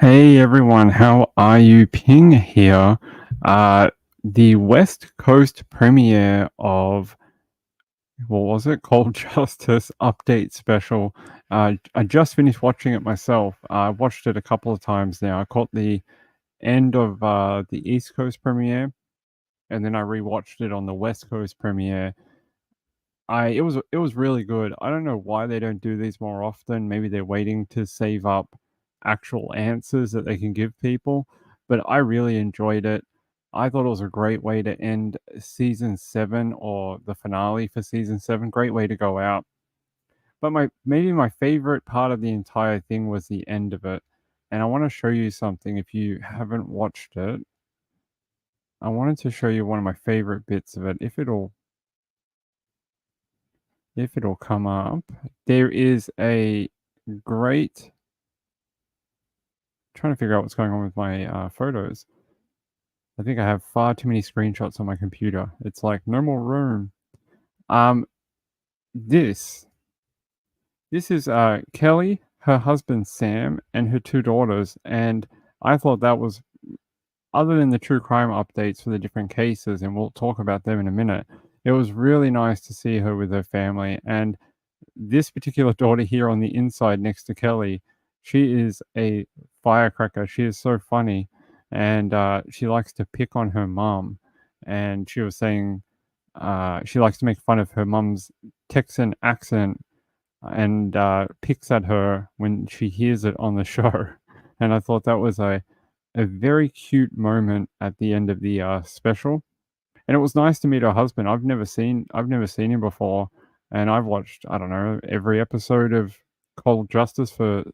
Hey everyone, how are you? Ping here. Uh, the West Coast premiere of what was it? Cold Justice update special. I just finished watching it myself. I watched it a couple of times now. I caught the end of the East Coast premiere, and then I rewatched it on the West Coast premiere. It was really good. I don't know why they don't do these more often. Maybe they're waiting to save up actual answers that they can give people, but I really enjoyed it. I thought it was a great way to end season 7 or the finale for season 7. Great way to go out. But maybe my favorite part of the entire thing was the end of it. And I want to show you something if you haven't watched it. I wanted to show you one of my favorite bits of it if it'll come up. There is a great trying to figure out what's going on with my photos. I think I have far too many screenshots on my computer. It's like no more room. Um, this is Kelly, her husband Sam, and her 2 daughters, and I thought that was, other than the true crime updates for the different cases, and we'll talk about them in a minute. It was really nice to see her with her family, and this particular daughter here on the inside next to Kelly, she is a firecracker. She is so funny, and she likes to pick on her mum. And she was saying she likes to make fun of her mum's Texan accent and picks at her when she hears it on the show. And I thought that was a very cute moment at the end of the special. And it was nice to meet her husband. I've never seen him before, and I've watched, I don't know, every episode of Cold Justice for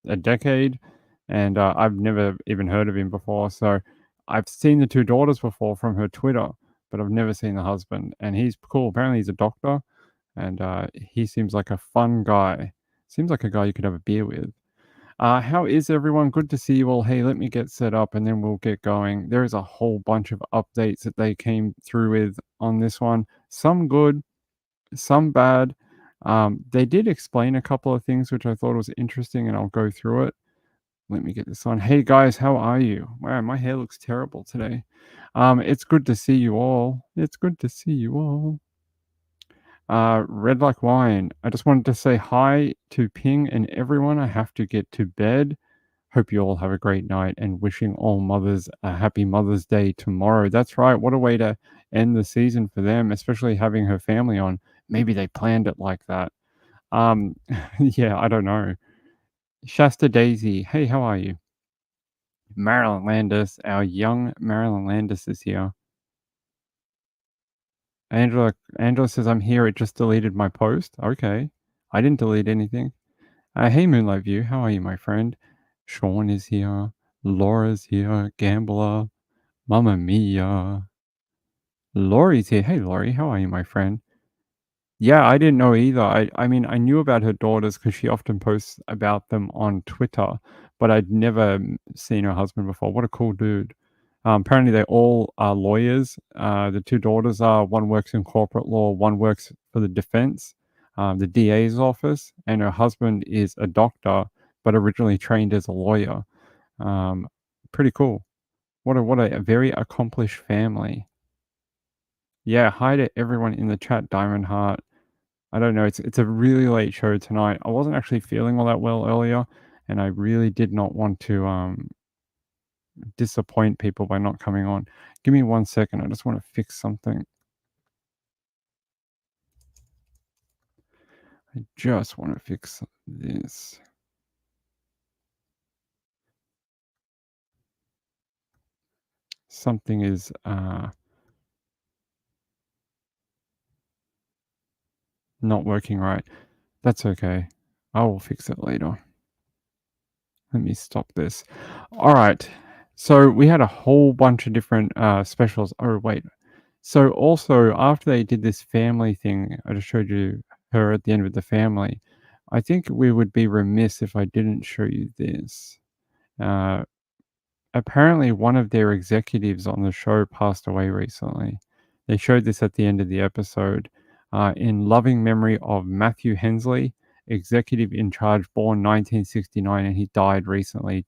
a decade, and I've never even heard of him before. So I've seen the 2 daughters before from her Twitter, but I've never seen the husband, and he's cool. Apparently, he's a doctor, and he seems like a fun guy. Seems like a guy you could have a beer with. How is everyone? Good to see you all. Hey, let me get set up and then we'll get going. There is a whole bunch of updates that they came through with on this one. Some good, some bad. They did explain a couple of things which I thought was interesting, and I'll go through it. Let me get this on. Hey guys, how are you? Wow, my hair looks terrible today. It's good to see you all. It's good to see you all. Red like wine. I just wanted to say hi to Ping and everyone. I have to get to bed. Hope you all have a great night and wishing all mothers a happy Mother's Day tomorrow. That's right. What a way to end the season for them, especially having her family on. Maybe they planned it like that. Um, yeah, I don't know. Shasta Daisy. Hey, how are you? Marilyn Landis, our young Marilyn Landis is here. Angela says I'm here. It just deleted my post. Okay. I didn't delete anything. Hey, Moonlight View, how are you, my friend? Sean is here. Laura's here. Gambler. Mamma Mia. Laurie's here. Hey, Laurie, how are you, my friend? Yeah, I didn't know either. I mean, I knew about her daughters because she often posts about them on Twitter, but I'd never seen her husband before. What a cool dude. Apparently, they all are lawyers. The 2 daughters are, one works in corporate law, one works for the defense, the DA's office, and her husband is a doctor, but originally trained as a lawyer. Um, Pretty cool. What a very accomplished family. Yeah, hi to everyone in the chat, Diamond Heart. I don't know, it's a really late show tonight. I wasn't actually feeling all that well earlier, and I really did not want to disappoint people by not coming on. Give me 1 second. I just want to fix something. I just want to fix this. Something is not working right. That's okay. I will fix it later. Let me stop this. All right. So we had a whole bunch of different specials. Oh, wait. So also, after they did this family thing, I just showed you her at the end with the family. I think we would be remiss if I didn't show you this. Uh, Apparently, one of their executives on the show passed away recently. They showed this at the end of the episode. In loving memory of Matthew Hensley, executive in charge, born 1969, and he died recently,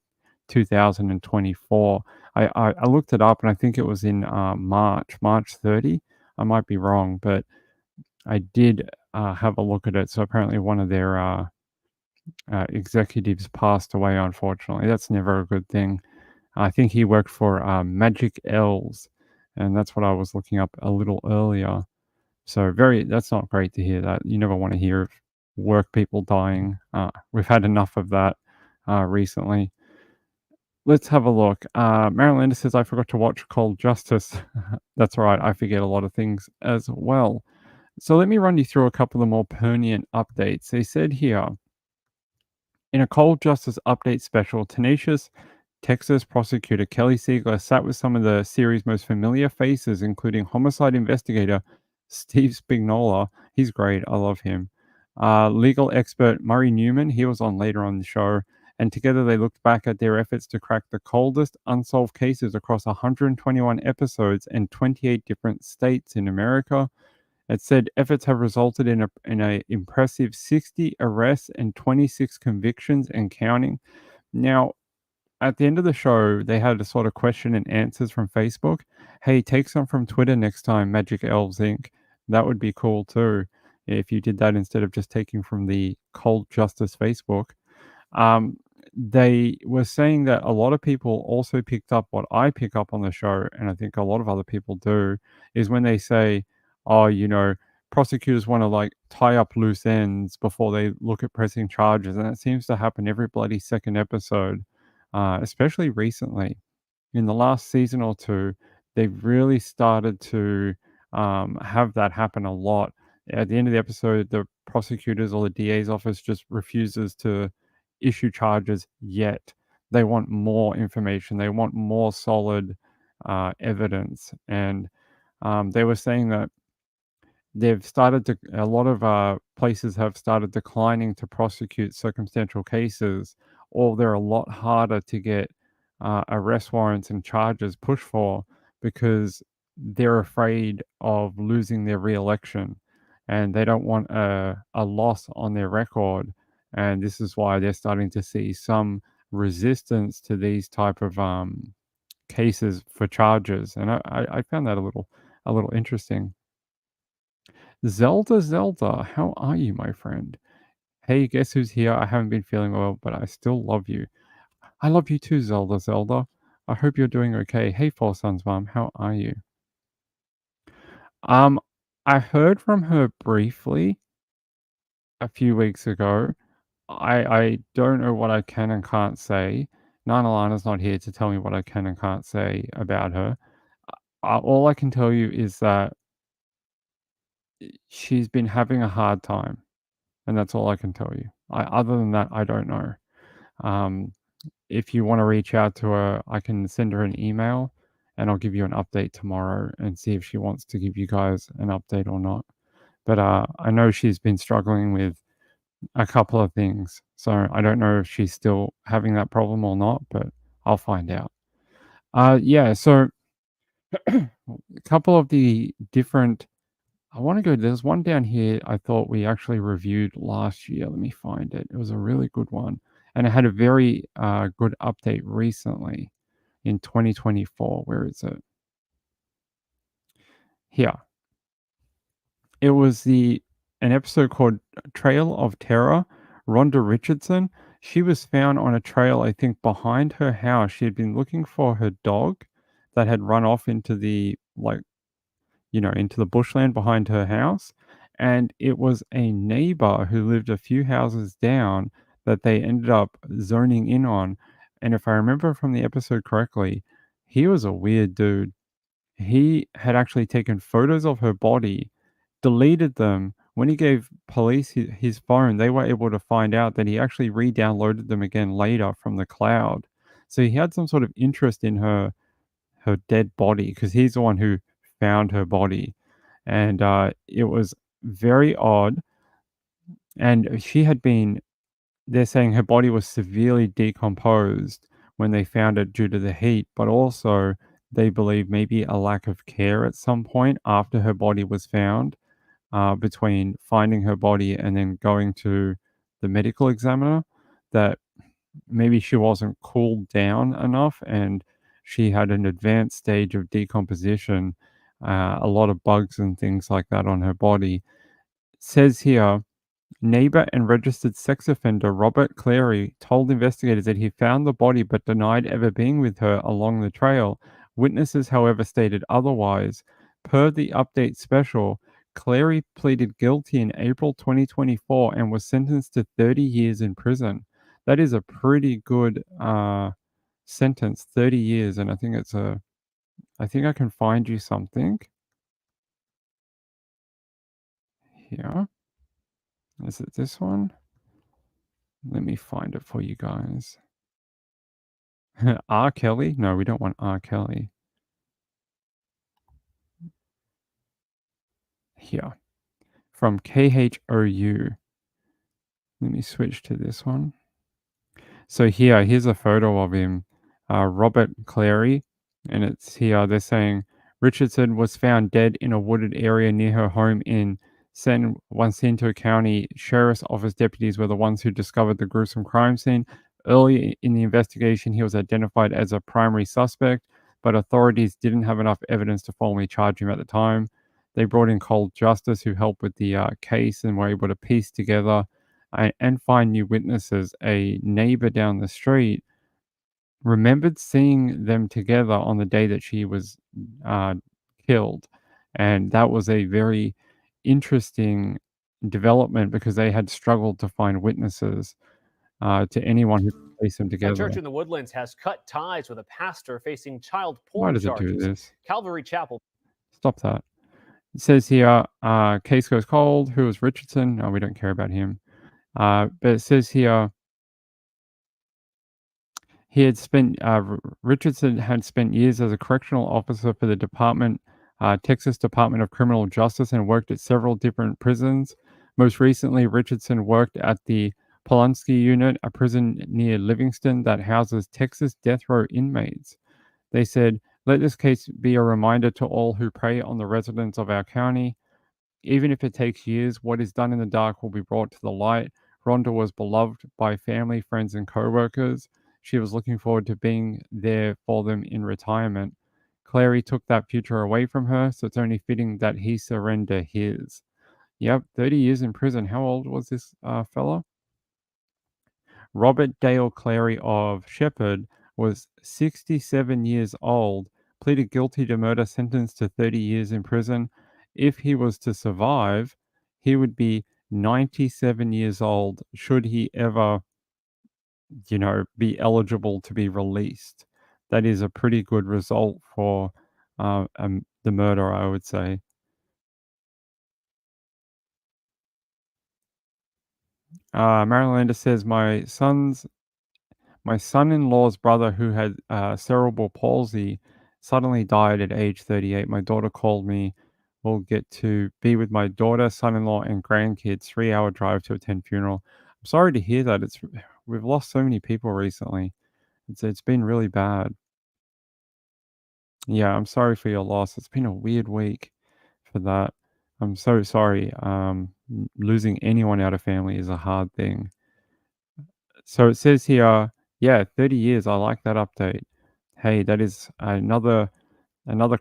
2024. I looked it up and I think it was in March 30. I might be wrong, but I did have a look at it. So apparently one of their executives passed away, unfortunately. That's never a good thing. I think he worked for Magic Elves, and that's what I was looking up a little earlier. So that's not great to hear that. You never want to hear of work people dying. We've had enough of that recently. Let's have a look. Marilyn says, I forgot to watch Cold Justice. That's right. I forget a lot of things as well. So let me run you through a couple of more pertinent updates. They said here, in a Cold Justice update special, tenacious Texas prosecutor Kelly Siegler sat with some of the series' most familiar faces, including homicide investigator Steve Spignola. He's great. I love him. Legal expert Murray Newman. He was on later on the show. And together they looked back at their efforts to crack the coldest unsolved cases across 121 episodes and 28 different states in America. It said efforts have resulted in a impressive 60 arrests and 26 convictions and counting. Now, at the end of the show, they had a sort of question and answers from Facebook. Hey, take some from Twitter next time, Magic Elves Inc. That would be cool too, if you did that instead of just taking from the Cold Justice Facebook. They were saying that a lot of people also picked up what I pick up on the show, and I think a lot of other people do, is when they say, oh, prosecutors want to like tie up loose ends before they look at pressing charges. And that seems to happen every bloody second episode, especially recently. In the last season or two, they've really started to have that happen a lot. At the end of the episode, the prosecutors or the DA's office just refuses to issue charges yet. They want more information. They want more solid evidence. And they were saying that a lot of places have started declining to prosecute circumstantial cases, or they're a lot harder to get arrest warrants and charges pushed for because they're afraid of losing their re-election and they don't want a loss on their record. And this is why they're starting to see some resistance to these type of cases for charges. And I found that a little interesting. Zelda, how are you, my friend? Hey, guess who's here? I haven't been feeling well, but I still love you. I love you too, Zelda. I hope you're doing okay. Hey, Four Sons Mom, how are you? Um, I heard from her briefly a few weeks ago. I don't know what I can and can't say. Nana Lana's not here to tell me what I can and can't say about her. All I can tell you is that she's been having a hard time. And that's all I can tell you. Other than that, I don't know. Um, if you want to reach out to her, I can send her an email and I'll give you an update tomorrow and see if she wants to give you guys an update or not. But I know she's been struggling with a couple of things. So I don't know if she's still having that problem or not, but I'll find out. Yeah, so a couple of the different I want to go. There's one down here I thought we actually reviewed last year. Let me find it. It was a really good one. And it had a very good update recently in 2024. Where is it? Here. It was an episode called Trail of Terror. Ronda Richardson. She was found on a trail, I think, behind her house. She had been looking for her dog that had run off into into the bushland behind her house. And it was a neighbor who lived a few houses down that they ended up zoning in on. And if I remember from the episode correctly, he was a weird dude. He had actually taken photos of her body, deleted them. When he gave police his phone, they were able to find out that he actually re downloaded them again later from the cloud. So he had some sort of interest in her dead body because he's the one who found her body. And it was very odd. And they're saying her body was severely decomposed when they found it due to the heat, but also they believe maybe a lack of care at some point after her body was found, between finding her body and then going to the medical examiner, that maybe she wasn't cooled down enough and she had an advanced stage of decomposition, a lot of bugs and things like that on her body. Says here, neighbor and registered sex offender Robert Clary told investigators that he found the body but denied ever being with her along the trail. Witnesses, however, stated otherwise. Per the update special, Clary pleaded guilty in April 2024 and was sentenced to 30 years in prison. That is a pretty good sentence, 30 years, and I think I can find you something here. Is it this one? Let me find it for you guys. R. Kelly? No, we don't want R. Kelly. Here. From KHOU. Let me switch to this one. So here's a photo of him, Robert Clary, and it's here. They're saying Richardson was found dead in a wooded area near her home in San Jacinto County. Sheriff's Office deputies were the ones who discovered the gruesome crime scene. Early in the investigation, he was identified as a primary suspect, but authorities didn't have enough evidence to formally charge him at the time. They brought in Cold Justice, who helped with the case and were able to piece together and find new witnesses. A neighbor down the street remembered seeing them together on the day that she was uh, killed. And that was a very interesting development because they had struggled to find witnesses to anyone who could place them A together. church in the Woodlands has cut ties with a pastor facing child Why porn does it do charges. this? Calvary Chapel. Stop that. It says here, case goes cold. Who was Richardson? No, we don't care about him. But it says here, Richardson had spent years as a correctional officer for the Texas Department of Criminal Justice, and worked at several different prisons. Most recently, Richardson worked at the Pulaski Unit, a prison near Livingston that houses Texas death row inmates. They said, let this case be a reminder to all who prey on the residents of our county. Even if it takes years, what is done in the dark will be brought to the light. Rhonda was beloved by family, friends, and co-workers. She was looking forward to being there for them in retirement. Clary took that future away from her, so it's only fitting that he surrender his. Yep, 30 years in prison. How old was this fella? Robert Dale Clary of Shepherd was 67 years old, pleaded guilty to murder, sentenced to 30 years in prison. If he was to survive, he would be 97 years old should he ever, be eligible to be released. That is a pretty good result for the murder, I would say. Marylander says, my son-in-law's brother, who had cerebral palsy, suddenly died at age 38. My daughter called me. We'll get to be with my daughter, son-in-law, and grandkids. 3-hour drive to attend funeral. I'm sorry to hear that. We've lost so many people recently. It's been really bad. Yeah, I'm sorry for your loss. It's been a weird week for that. I'm so sorry. Losing anyone out of family is a hard thing. So it says here, yeah, 30 years. I like that update. Hey, that is another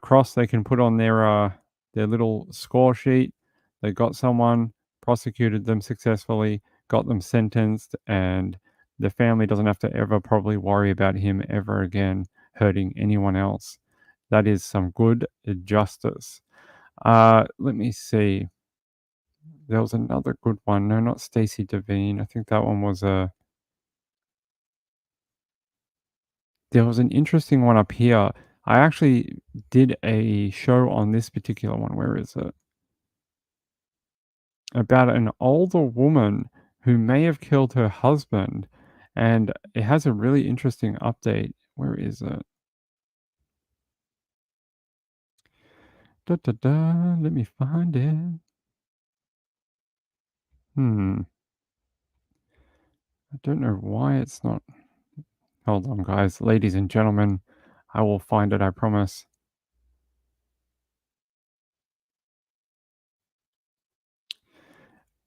cross they can put on their little score sheet. They got someone, prosecuted them successfully, got them sentenced, and the family doesn't have to ever probably worry about him ever again hurting anyone else. That is some good justice. Let me see. There was another good one. No, not Stacey Devine. I think that one was a. There was an interesting one up here. I actually did a show on this particular one. Where is it? About an older woman who may have killed her husband, and it has a really interesting update. Where is it? Da, da, da. Let me find it. I don't know why it's not. Hold on, guys. Ladies and gentlemen, I will find it, I promise.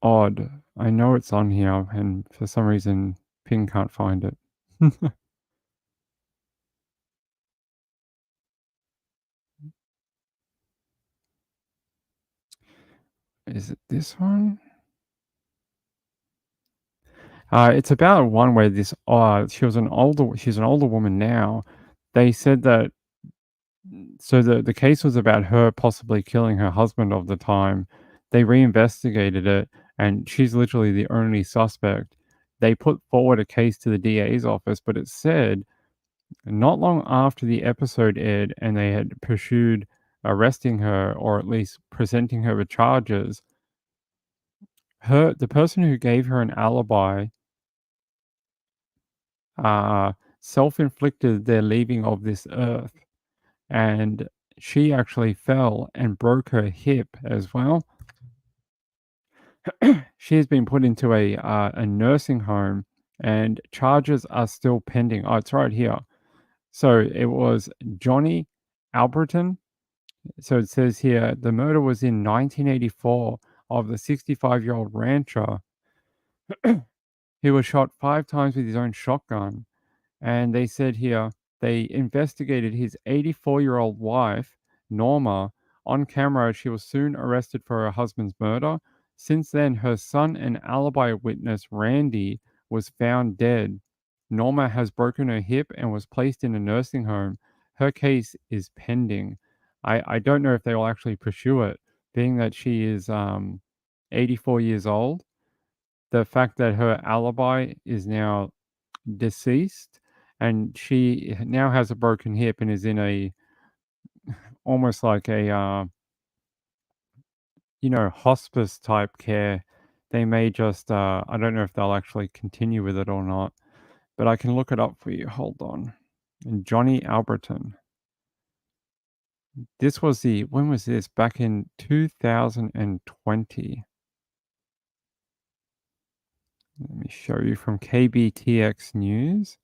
Odd. I know it's on here, and for some reason, Ping can't find it. Is it this one? It's about one where this she's an older woman now. They said that so the case was about her possibly killing her husband of the time. They reinvestigated it, and she's literally the only suspect. They put forward a case to the DA's office, but it said not long after the episode aired and they had pursued arresting her or at least presenting her with charges, the person who gave her an alibi self-inflicted their leaving of this earth, and she actually fell and broke her hip as well. She has been put into a nursing home, and charges are still pending. Oh, it's right here. So it was Johnny Alberton. So it says here the murder was in 1984 of the 65-year-old rancher. He was shot 5 times with his own shotgun. And they said here they investigated his 84-year-old wife, Norma. On camera, she was soon arrested for her husband's murder. Since then, her son and alibi witness, Randy, was found dead. Norma has broken her hip and was placed in a nursing home. Her case is pending. I don't know if they will actually pursue it, being that she is 84 years old. The fact that her alibi is now deceased and she now has a broken hip and is in a almost like a hospice type care. They may just I don't know if they'll actually continue with it or not, but I can look it up for you. Hold on. And Johnny Alberton. This was when was this? Back in 2020. Let me show you from KBTX News.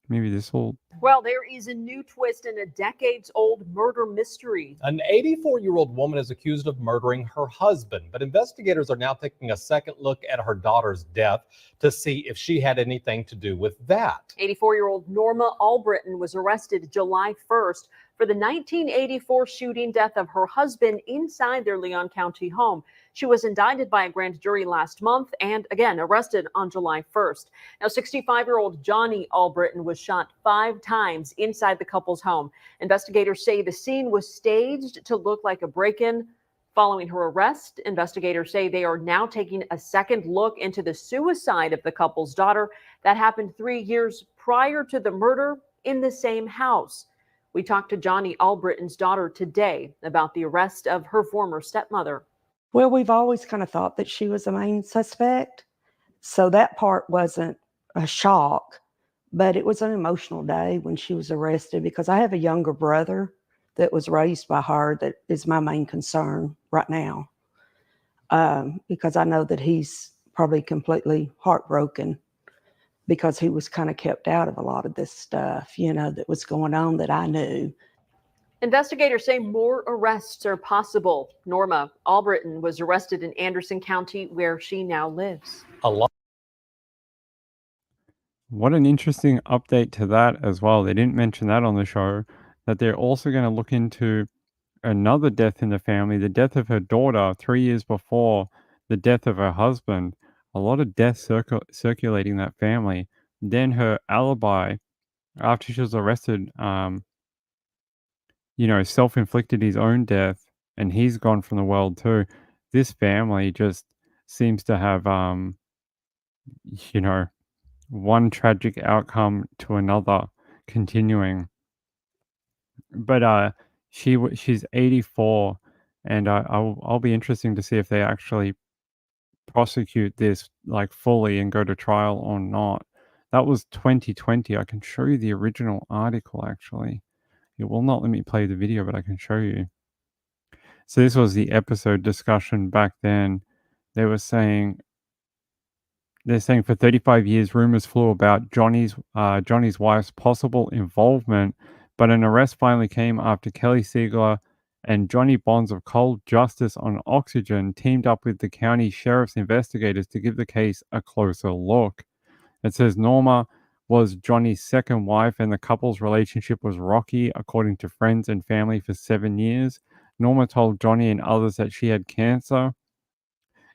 Maybe this will. Well, there is a new twist in a decades-old murder mystery. An 84-year-old woman is accused of murdering her husband, but investigators are now taking a second look at her daughter's death to see if she had anything to do with that. 84-year-old Norma Alberton was arrested July 1st for the 1984 shooting death of her husband inside their Leon County home. She was indicted by a grand jury last month and again arrested on July 1st. Now, 65-year-old Johnny Alberton was shot 5 times inside the couple's home. Investigators say the scene was staged to look like a break-in. Following her arrest, investigators say they are now taking a second look into the suicide of the couple's daughter that happened 3 years prior to the murder in the same house. We talked to Johnny Alberton's daughter today about the arrest of her former stepmother. Well, we've always kind of thought that she was the main suspect. So that part wasn't a shock, but it was an emotional day when she was arrested because I have a younger brother that was raised by her that is my main concern right now. Because I know that he's probably completely heartbroken because he was kind of kept out of a lot of this stuff, that was going on that I knew. Investigators say more arrests are possible. Norma Alberton was arrested in Anderson County, where she now lives. What an interesting update to that as well. They didn't mention that on the show, that they're also going to look into another death in the family, the death of her daughter 3 years before the death of her husband. A lot of death circulating that family. Then her alibi, after she was arrested, self-inflicted his own death, and he's gone from the world too. This family just seems to have, one tragic outcome to another continuing. But she's 84, and I'll be interesting to see if they actually prosecute this like fully and go to trial or not. That was 2020. I can show you the original article actually. It will not let me play the video, but I can show you. So this was the episode discussion back then. They're saying for 35 years, rumors flew about Johnny's wife's possible involvement, but an arrest finally came after Kelly Siegler and Johnny Bonds of Cold Justice on Oxygen teamed up with the county sheriff's investigators to give the case a closer look. It says Norma was Johnny's second wife, and the couple's relationship was rocky, according to friends and family, for 7 years. Norma told Johnny and others that she had cancer.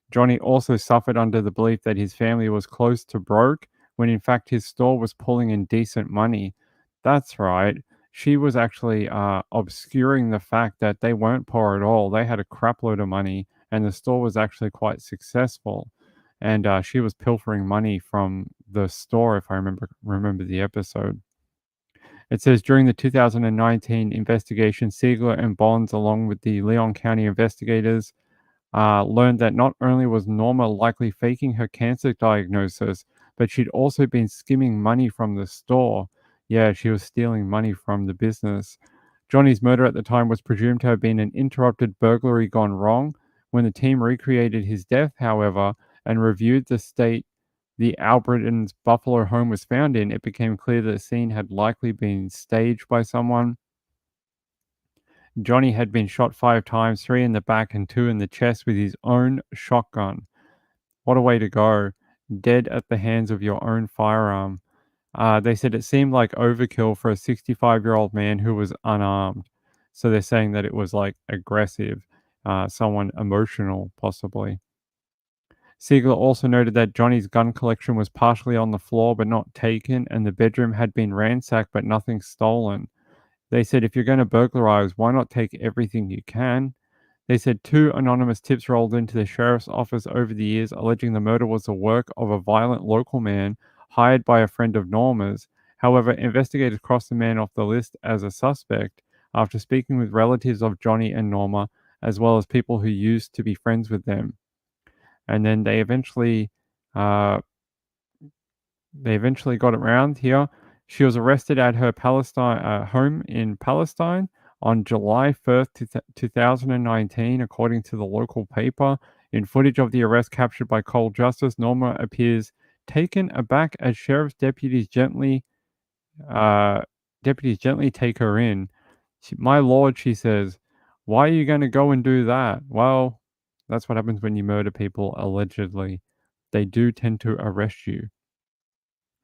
Johnny also suffered under the belief that his family was close to broke, when in fact his store was pulling in decent money. That's right. She was actually obscuring the fact that they weren't poor at all. They had a crapload of money, and the store was actually quite successful. And she was pilfering money from the store, if I remember the episode. It says during the 2019 investigation, Siegler and Bonds, along with the Leon County investigators, learned that not only was Norma likely faking her cancer diagnosis, but she'd also been skimming money from the store. Yeah, she was stealing money from the business. Johnny's murder at the time was presumed to have been an interrupted burglary gone wrong. When the team recreated his death, however, and reviewed the state the Alberton's Buffalo home was found in, it became clear that the scene had likely been staged by someone. Johnny had been shot 5 times, 3 in the back and 2 in the chest with his own shotgun. What a way to go. Dead at the hands of your own firearm. They said it seemed like overkill for a 65-year-old man who was unarmed. So they're saying that it was like aggressive, someone emotional, possibly. Siegler also noted that Johnny's gun collection was partially on the floor but not taken, and the bedroom had been ransacked but nothing stolen. They said if you're going to burglarize, why not take everything you can? They said 2 anonymous tips rolled into the sheriff's office over the years, alleging the murder was the work of a violent local man hired by a friend of Norma's. However, investigators crossed the man off the list as a suspect after speaking with relatives of Johnny and Norma, as well as people who used to be friends with them. And then they eventually got around here. She was arrested at her home in Palestine on July 1st, 2019, according to the local paper. In footage of the arrest captured by Cole Justice, Norma appears taken aback as sheriff's deputies gently take her in. My lord, she says, why are you going to go and do that? Well, that's what happens when you murder people, allegedly. They do tend to arrest you.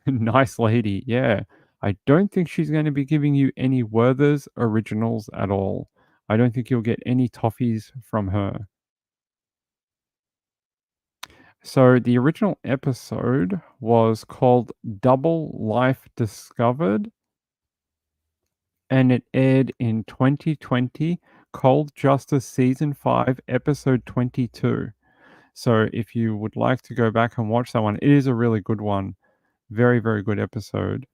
Nice lady, yeah. I don't think she's going to be giving you any Werther's originals at all. I don't think you'll get any toffees from her. So the original episode was called Double Life Discovered, and it aired in 2020, Cold Justice Season 5, Episode 22. So if you would like to go back and watch that one, it is a really good one. Very, very good episode.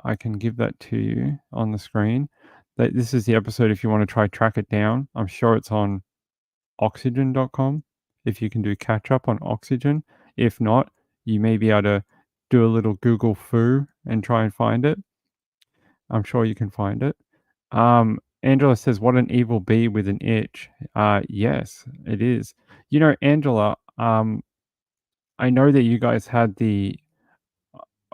I can give that to you on the screen. This is the episode if you want to try track it down. I'm sure it's on oxygen.com if you can do catch up on Oxygen. If not, you may be able to do a little Google foo and try and find it. I'm sure you can find it. Angela says, what an evil bee with an itch. Yes, it is. You know, Angela, I know that you guys had the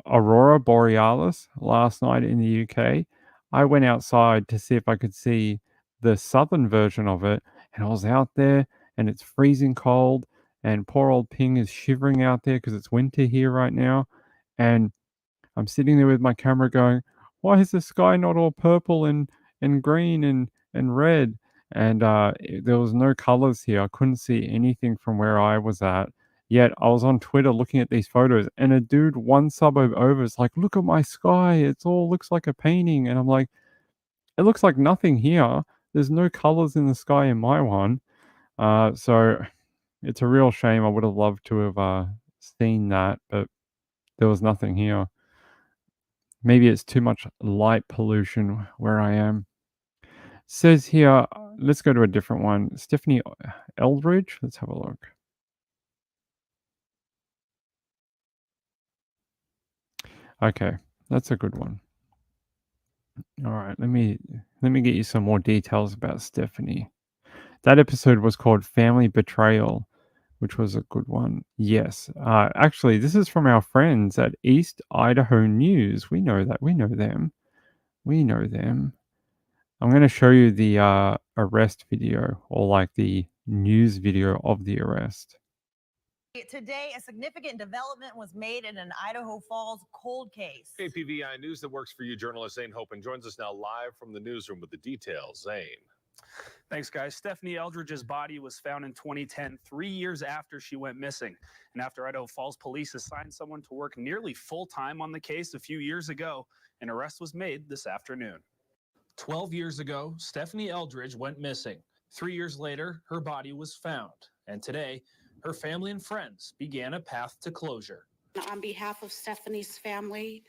Aurora Borealis last night in the UK. I went outside to see if I could see the southern version of it, and I was out there and it's freezing cold, and poor old Ping is shivering out there because it's winter here right now. And I'm sitting there with my camera going, why is the sky not all purple and green and red? And there was no colors here. I couldn't see anything from where I was at. Yet I was on Twitter looking at these photos, and a dude one suburb over is like, look at my sky. It's all looks like a painting. And I'm like, it looks like nothing here. There's no colors in the sky in my one. So it's a real shame. I would have loved to have seen that, but there was nothing here. Maybe it's too much light pollution where I am. Says here, let's go to a different one. Stephanie Eldridge. Let's have a look. Okay, that's a good one. All right, let me get you some more details about Stephanie. That episode was called Family Betrayal, which was a good one. Yes. Actually, this is from our friends at East Idaho News. We know that. We know them. We know them. I'm going to show you the arrest video, or like the news video of the arrest. Today, a significant development was made in an Idaho Falls cold case. KPVI News Network's for you journalist Zane Hopen joins us now live from the newsroom with the details. Zane. Thanks, guys. Stephanie Eldridge's body was found in 2010, 3 years after she went missing. And after Idaho Falls police assigned someone to work nearly full-time on the case a few years ago, an arrest was made this afternoon. 12 years ago, Stephanie Eldridge went missing. 3 years later, her body was found. And today, her family and friends began a path to closure. On behalf of Stephanie's family,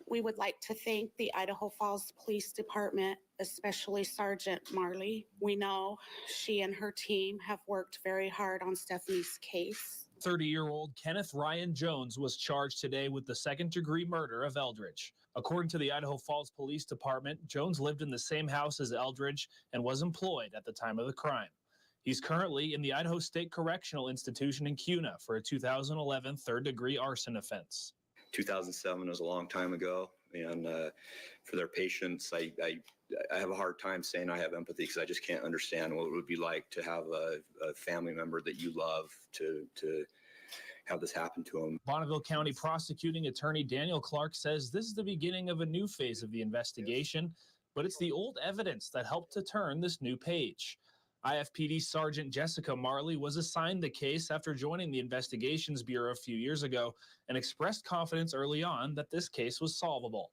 we would like to thank the Idaho Falls Police Department, especially Sergeant Marley. We know she and her team have worked very hard on Stephanie's case. 30-year-old Kenneth Ryan Jones was charged today with the second-degree murder of Eldridge. According to the Idaho Falls Police Department, Jones lived in the same house as Eldridge and was employed at the time of the crime. He's currently in the Idaho State Correctional Institution in Kuna for a 2011 third-degree arson offense. 2007 was a long time ago, and for their patients, I have a hard time saying I have empathy because I just can't understand what it would be like to have a family member that you love to have this happen to them. Bonneville County Prosecuting Attorney Daniel Clark says this is the beginning of a new phase of the investigation, but it's the old evidence that helped to turn this new page. IFPD Sergeant Jessica Marley was assigned the case after joining the Investigations Bureau a few years ago and expressed confidence early on that this case was solvable.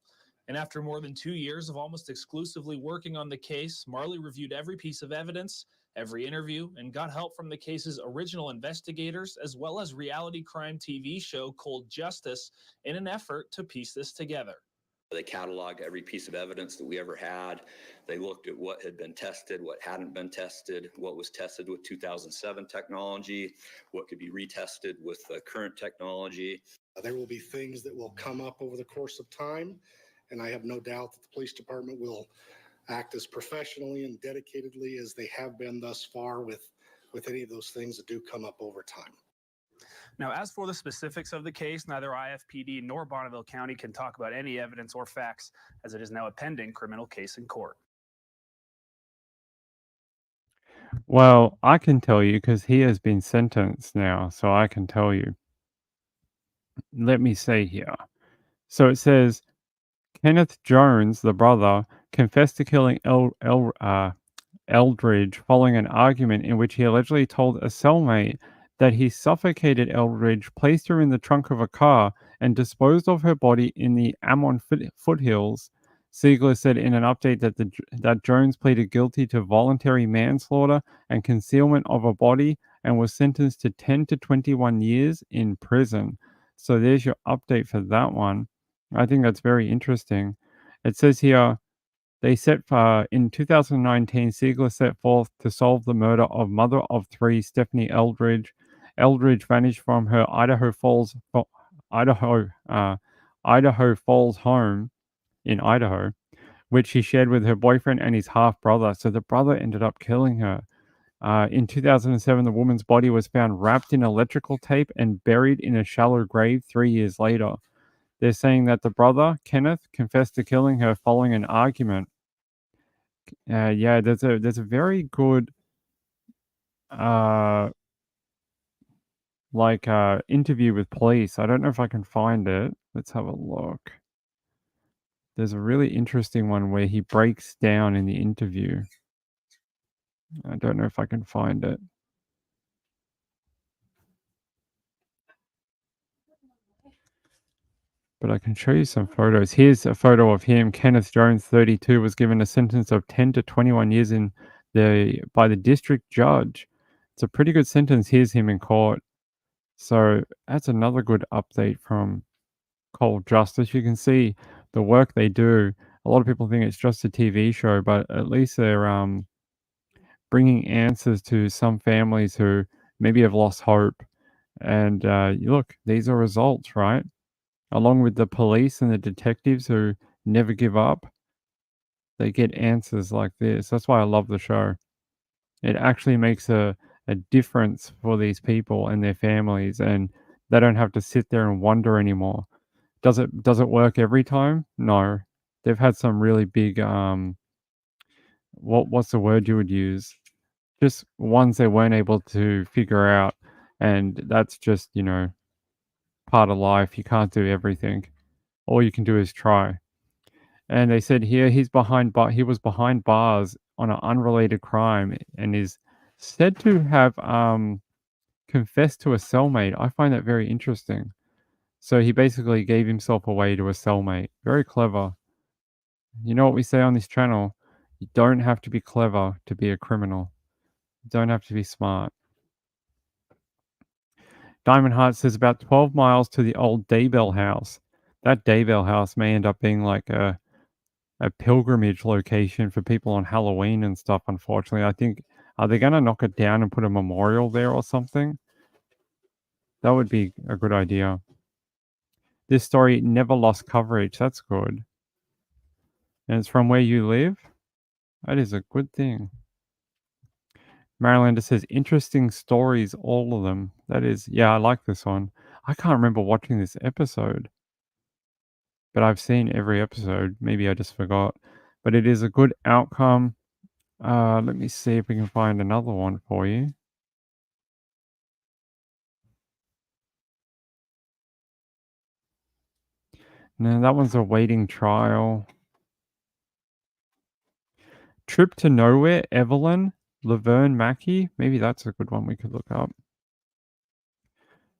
And after more than 2 years of almost exclusively working on the case, Marley reviewed every piece of evidence, every interview, and got help from the case's original investigators, as well as reality crime TV show Cold Justice, in an effort to piece this together. They cataloged every piece of evidence that we ever had. They looked at what had been tested, what hadn't been tested, what was tested with 2007 technology, what could be retested with current technology. There will be things that will come up over the course of time, and I have no doubt that the police department will act as professionally and dedicatedly as they have been thus far with any of those things that do come up over time. Now, as for the specifics of the case, neither IFPD nor Bonneville County can talk about any evidence or facts, as it is now a pending criminal case in court. Well, I can tell you because he has been sentenced now, so I can tell you. Let me see here. So it says, Kenneth Jones, the brother, confessed to killing Eldridge following an argument in which he allegedly told a cellmate that he suffocated Eldridge, placed her in the trunk of a car, and disposed of her body in the Ammon foothills. Siegler said in an update that Jones pleaded guilty to voluntary manslaughter and concealment of a body and was sentenced to 10 to 21 years in prison. So there's your update for that one. I think that's very interesting. It says here, in 2019, Siegler set forth to solve the murder of mother of three, Stephanie Eldridge. Eldridge vanished from her Idaho Falls home in Idaho, which she shared with her boyfriend and his half-brother. So the brother ended up killing her. In 2007, the woman's body was found wrapped in electrical tape and buried in a shallow grave 3 years later. They're saying that the brother, Kenneth, confessed to killing her following an argument. Yeah, there's a very good interview with police. I don't know if I can find it. Let's have a look. There's a really interesting one where he breaks down in the interview. I don't know if I can find it. But I can show you some photos. Here's a photo of him. Kenneth Jones, 32, was given a sentence of 10 to 21 years by the district judge. It's a pretty good sentence. Here's him in court. So that's another good update from Cold Justice. You can see the work they do. A lot of people think it's just a TV show, but at least they're bringing answers to some families who maybe have lost hope. And look, these are results, right? Along with the police and the detectives who never give up, they get answers like this. That's why I love the show. It actually makes a difference for these people and their families, and they don't have to sit there and wonder anymore. Does it work every time? No. They've had some really big what's the word you would use? Just ones they weren't able to figure out. And that's just, part of life. You can't do everything. All you can do is try. And they said here he was behind bars on an unrelated crime and is said to have confessed to a cellmate. I find that very interesting. So he basically gave himself away to a cellmate. Very clever. You know what we say on this channel? You don't have to be clever to be a criminal. You don't have to be smart. Diamond Heart says about 12 miles to the old Daybell house. That Daybell house may end up being like a pilgrimage location for people on Halloween and stuff, unfortunately. I think, are they going to knock it down and put a memorial there or something? That would be a good idea. This story never lost coverage. That's good. And it's from where you live? That is a good thing. Marylander says, interesting stories, all of them. That is, yeah, I like this one. I can't remember watching this episode. But I've seen every episode. Maybe I just forgot. But it is a good outcome. Let me see if we can find another one for you. No, that one's a waiting trial. Trip to Nowhere, Evelyn, Mackey. Maybe that's a good one we could look up.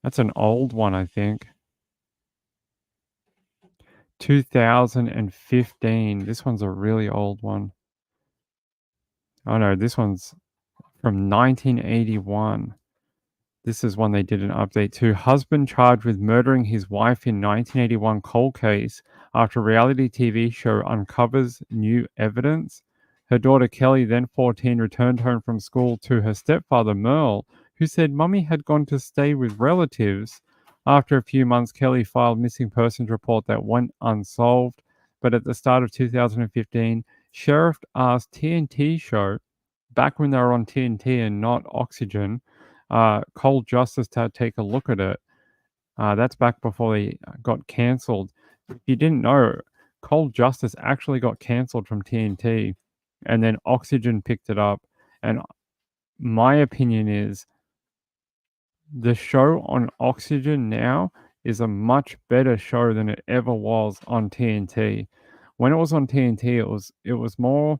That's an old one, I think. 2015. This one's a really old one. Oh no, this one's from 1981. This is one they did an update to. Husband charged with murdering his wife in 1981 cold case after reality TV show uncovers new evidence. Her daughter Kelly, then 14, returned home from school to her stepfather Merle, who said Mummy had gone to stay with relatives. After a few months, Kelly filed missing persons report that went unsolved. But at the start of 2015, Sheriff asked TNT show, back when they were on TNT and not Oxygen, Cold Justice to take a look at it. That's back before they got cancelled. If you didn't know, Cold Justice actually got cancelled from TNT, and then Oxygen picked it up. And my opinion is the show on Oxygen now is a much better show than it ever was on TNT. When it was on TNT, it was more,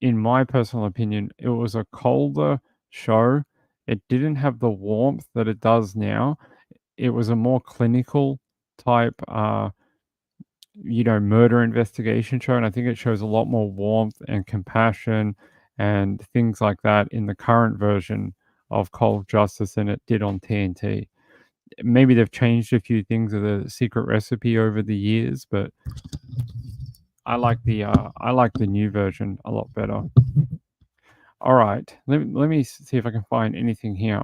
in my personal opinion, it was a colder show. It didn't have the warmth that it does now. It was a more clinical type, murder investigation show. And I think it shows a lot more warmth and compassion and things like that in the current version of Cold Justice than it did on TNT. Maybe they've changed a few things of the secret recipe over the years, but I like the new version a lot better. All right, let me see if I can find anything here.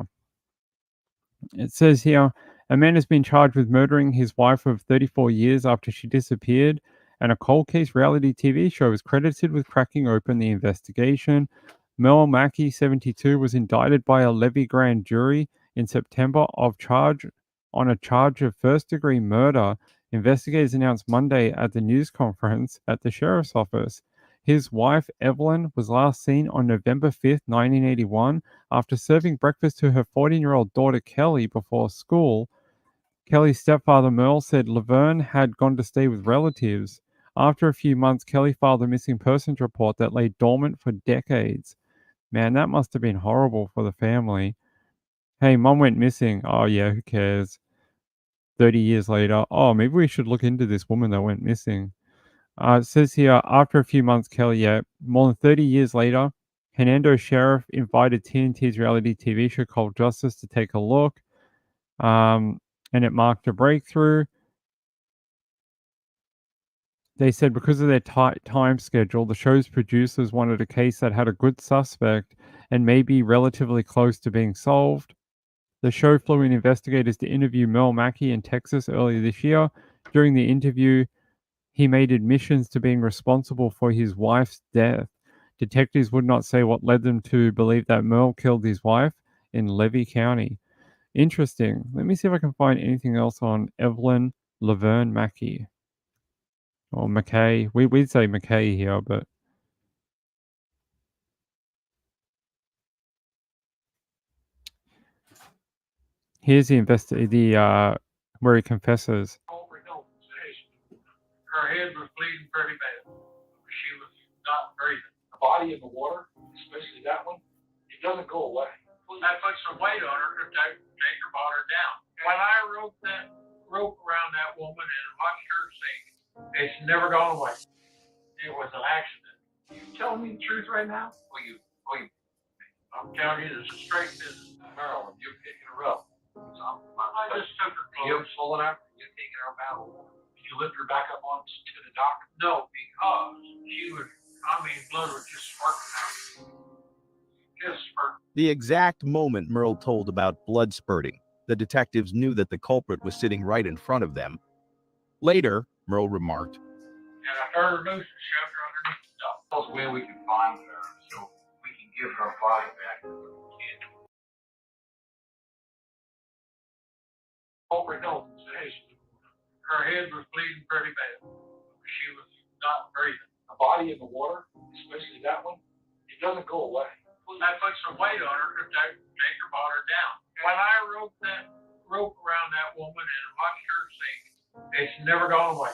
It says here, a man has been charged with murdering his wife of 34 years after she disappeared, and a cold case reality TV show is credited with cracking open the investigation. Mel Mackey, 72, was indicted by a Levy grand jury in September on a charge of first-degree murder. Investigators announced Monday at the news conference at the sheriff's office. His wife, Evelyn, was last seen on November 5th, 1981, after serving breakfast to her 14-year-old daughter, Kelly, before school. Kelly's stepfather, Merle, said Laverne had gone to stay with relatives. After a few months, Kelly filed a missing persons report that lay dormant for decades. Man, that must have been horrible for the family. Hey, Mum went missing. Oh, yeah, who cares? 30 years later, oh, maybe we should look into this woman that went missing. It says here, after a few months, Kelly, more than 30 years later, Hernando Sheriff invited TNT's reality TV show Cold Justice to take a look, and it marked a breakthrough. They said because of their tight time schedule, the show's producers wanted a case that had a good suspect and may be relatively close to being solved. The show flew in investigators to interview Mel Mackey in Texas earlier this year. During the interview, he made admissions to being responsible for his wife's death. Detectives would not say what led them to believe that Merle killed his wife in Levy County. Interesting. Let me see if I can find anything else on Evelyn Mackey. Or McKay. We'd say McKay here, but... Here's the where he confesses. Her head was bleeding pretty bad. She was not breathing. The body in the water, especially that one, it doesn't go away. That puts some weight on her to take her body down. When I roped that rope around that woman and watched her sink, it's never gone away. It was an accident. You telling me the truth right now? I'm telling you the straight business. Maryland, you're picking her up. I just took her clothes. You're pulling out, you're taking her out of water. Did you lift her back up on to the dock? No, because blood was just spurting out. Just spurting. The exact moment Merle told about blood spurting, the detectives knew that the culprit was sitting right in front of them. Later, Merle remarked, And I turned her loose and shoved her underneath the dock. That's the way we can find her so we can give her body back to the kid. Culprit knows her head was bleeding pretty bad. She was not breathing. The body in the water, especially that one, it doesn't go away. That puts some weight on her to take her body down. When I roped that rope around that woman and watched her sink, it's never gone away.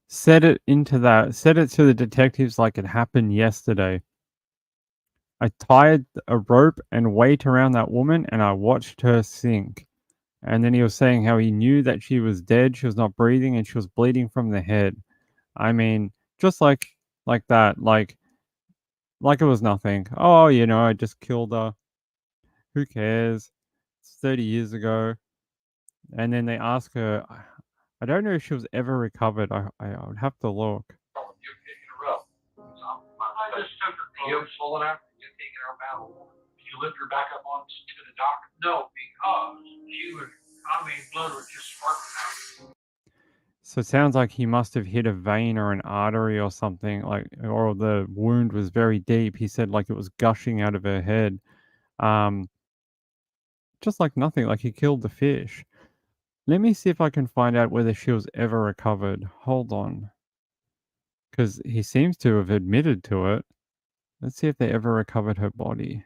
Said it to the detectives like it happened yesterday. I tied a rope and weight around that woman and I watched her sink. And then he was saying how he knew that she was dead, she was not breathing, and she was bleeding from the head. I mean, just like that, like it was nothing. Oh, I just killed her. Who cares? It's 30 years ago. And then they ask her, I don't know if she was ever recovered. I would have to look. You're picking her up. I just took her clothes. You're pulling out, you're taking her out of water. Did you lift her back up on to the dock? No, because blood was just spurting out. So it sounds like he must have hit a vein or an artery or something, or the wound was very deep. He said like it was gushing out of her head. Just like nothing, like he killed the fish. Let me see if I can find out whether she was ever recovered. Hold on. Because he seems to have admitted to it. Let's see if they ever recovered her body.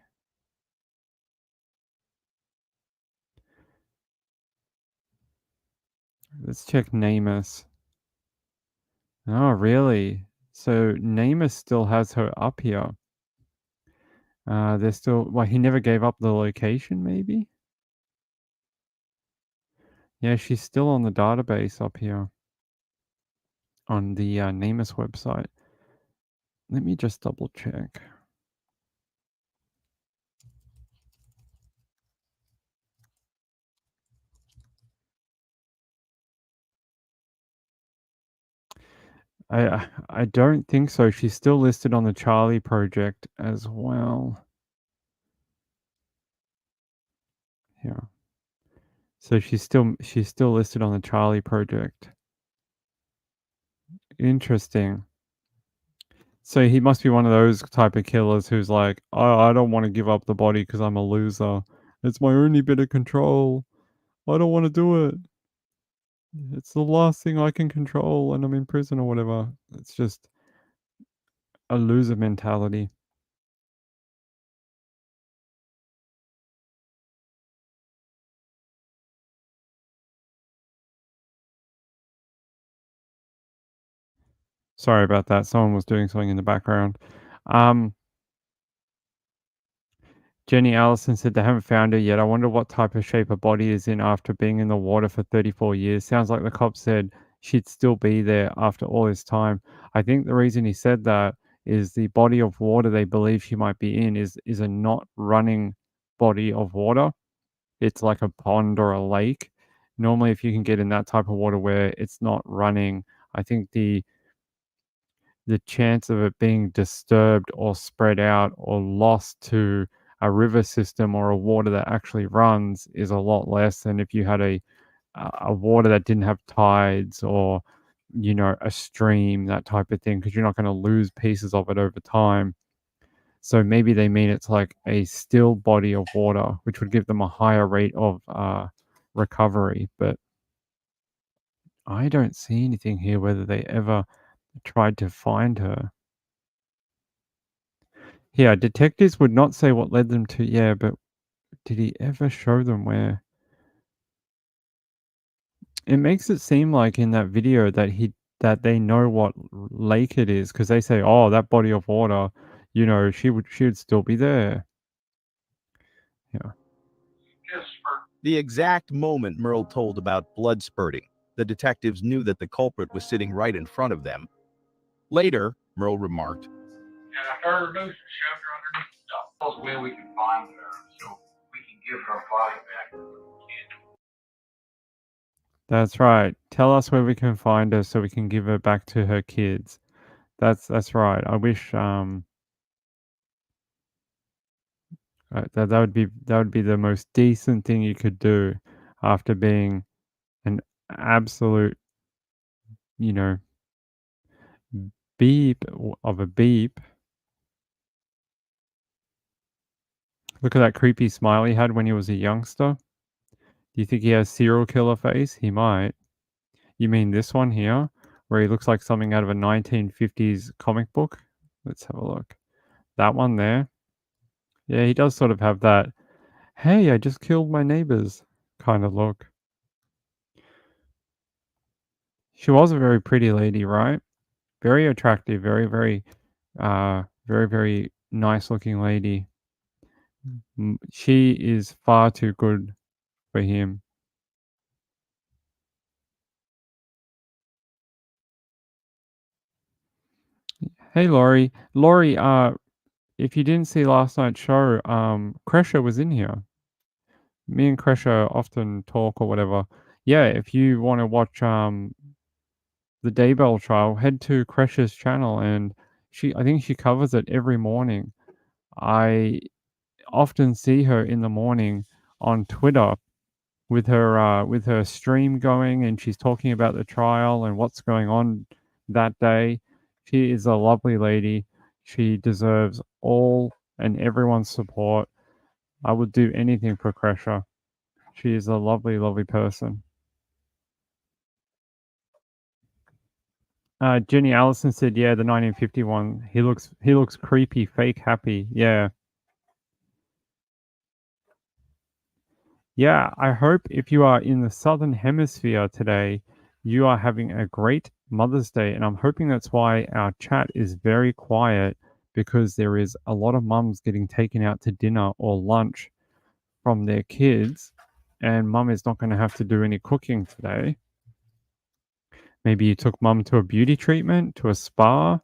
Let's check Namus. Oh, really? So Namus still has her up here. They're still... Well, he never gave up the location, maybe? Yeah, she's still on the database up here. On the Namus website. Let me just double check. I don't think so. She's still listed on the Charlie project as well. Yeah. So she's still listed on the Charlie project. Interesting. So he must be one of those type of killers who's like, oh, I don't want to give up the body because I'm a loser. It's my only bit of control. I don't want to do it. It's the last thing I can control when I'm in prison or whatever. It's just a loser mentality. Sorry about that. Someone was doing something in the background. Jenny Allison said they haven't found her yet. I wonder what type of shape her body is in after being in the water for 34 years. Sounds like the cop said she'd still be there after all this time. I think the reason he said that is the body of water they believe she might be in is a not running body of water. It's like a pond or a lake. Normally, if you can get in that type of water where it's not running, I think the chance of it being disturbed or spread out or lost to a river system or a water that actually runs is a lot less than if you had a water that didn't have tides or a stream, that type of thing, because you're not going to lose pieces of it over time. So maybe they mean it's like a still body of water, which would give them a higher rate of recovery. But I don't see anything here whether they ever tried to find her. Yeah, detectives would not say what led them to. Yeah, but did he ever show them where? It makes it seem like in that video that they know what lake it is because they say, "Oh, that body of water, you know, she would still be there." Yeah. The exact moment Merle told about blood spurting, the detectives knew that the culprit was sitting right in front of them. Later, Merle remarked, And I started her noose and shoved her underneath the stuff. That's the way we can find her so we can give her body back to the kid. That's right. Tell us where we can find her so we can give her back to her kids. That's right. I wish that would be the most decent thing you could do after being an absolute, you know, beep of a beep. Look at that creepy smile he had when he was a youngster. Do you think he has serial killer face? He might. You mean this one here, where he looks like something out of a 1950s comic book? Let's have a look. That one there. Yeah, he does sort of have that, hey, I just killed my neighbors kind of look. She was a very pretty lady, right? Very attractive, very, very nice looking lady. She is far too good for him. Hey, Laurie. Laurie, if you didn't see last night's show, Kresha was in here. Me and Kresha often talk or whatever. Yeah, if you want to watch the Daybell trial, head to Kresha's channel and I think she covers it every morning. I often see her in the morning on Twitter with her stream going, and she's talking about the trial and what's going on that day. She is a lovely lady. She deserves all and everyone's support. I would do anything for Kresha. She is a lovely, lovely person. Jenny Allison said, "Yeah, the 1951. He looks creepy, fake happy. Yeah, yeah. I hope if you are in the Southern Hemisphere today, you are having a great Mother's Day, and I'm hoping that's why our chat is very quiet because there is a lot of mums getting taken out to dinner or lunch from their kids, and mum is not going to have to do any cooking today. Maybe you took mum to a beauty treatment, to a spa,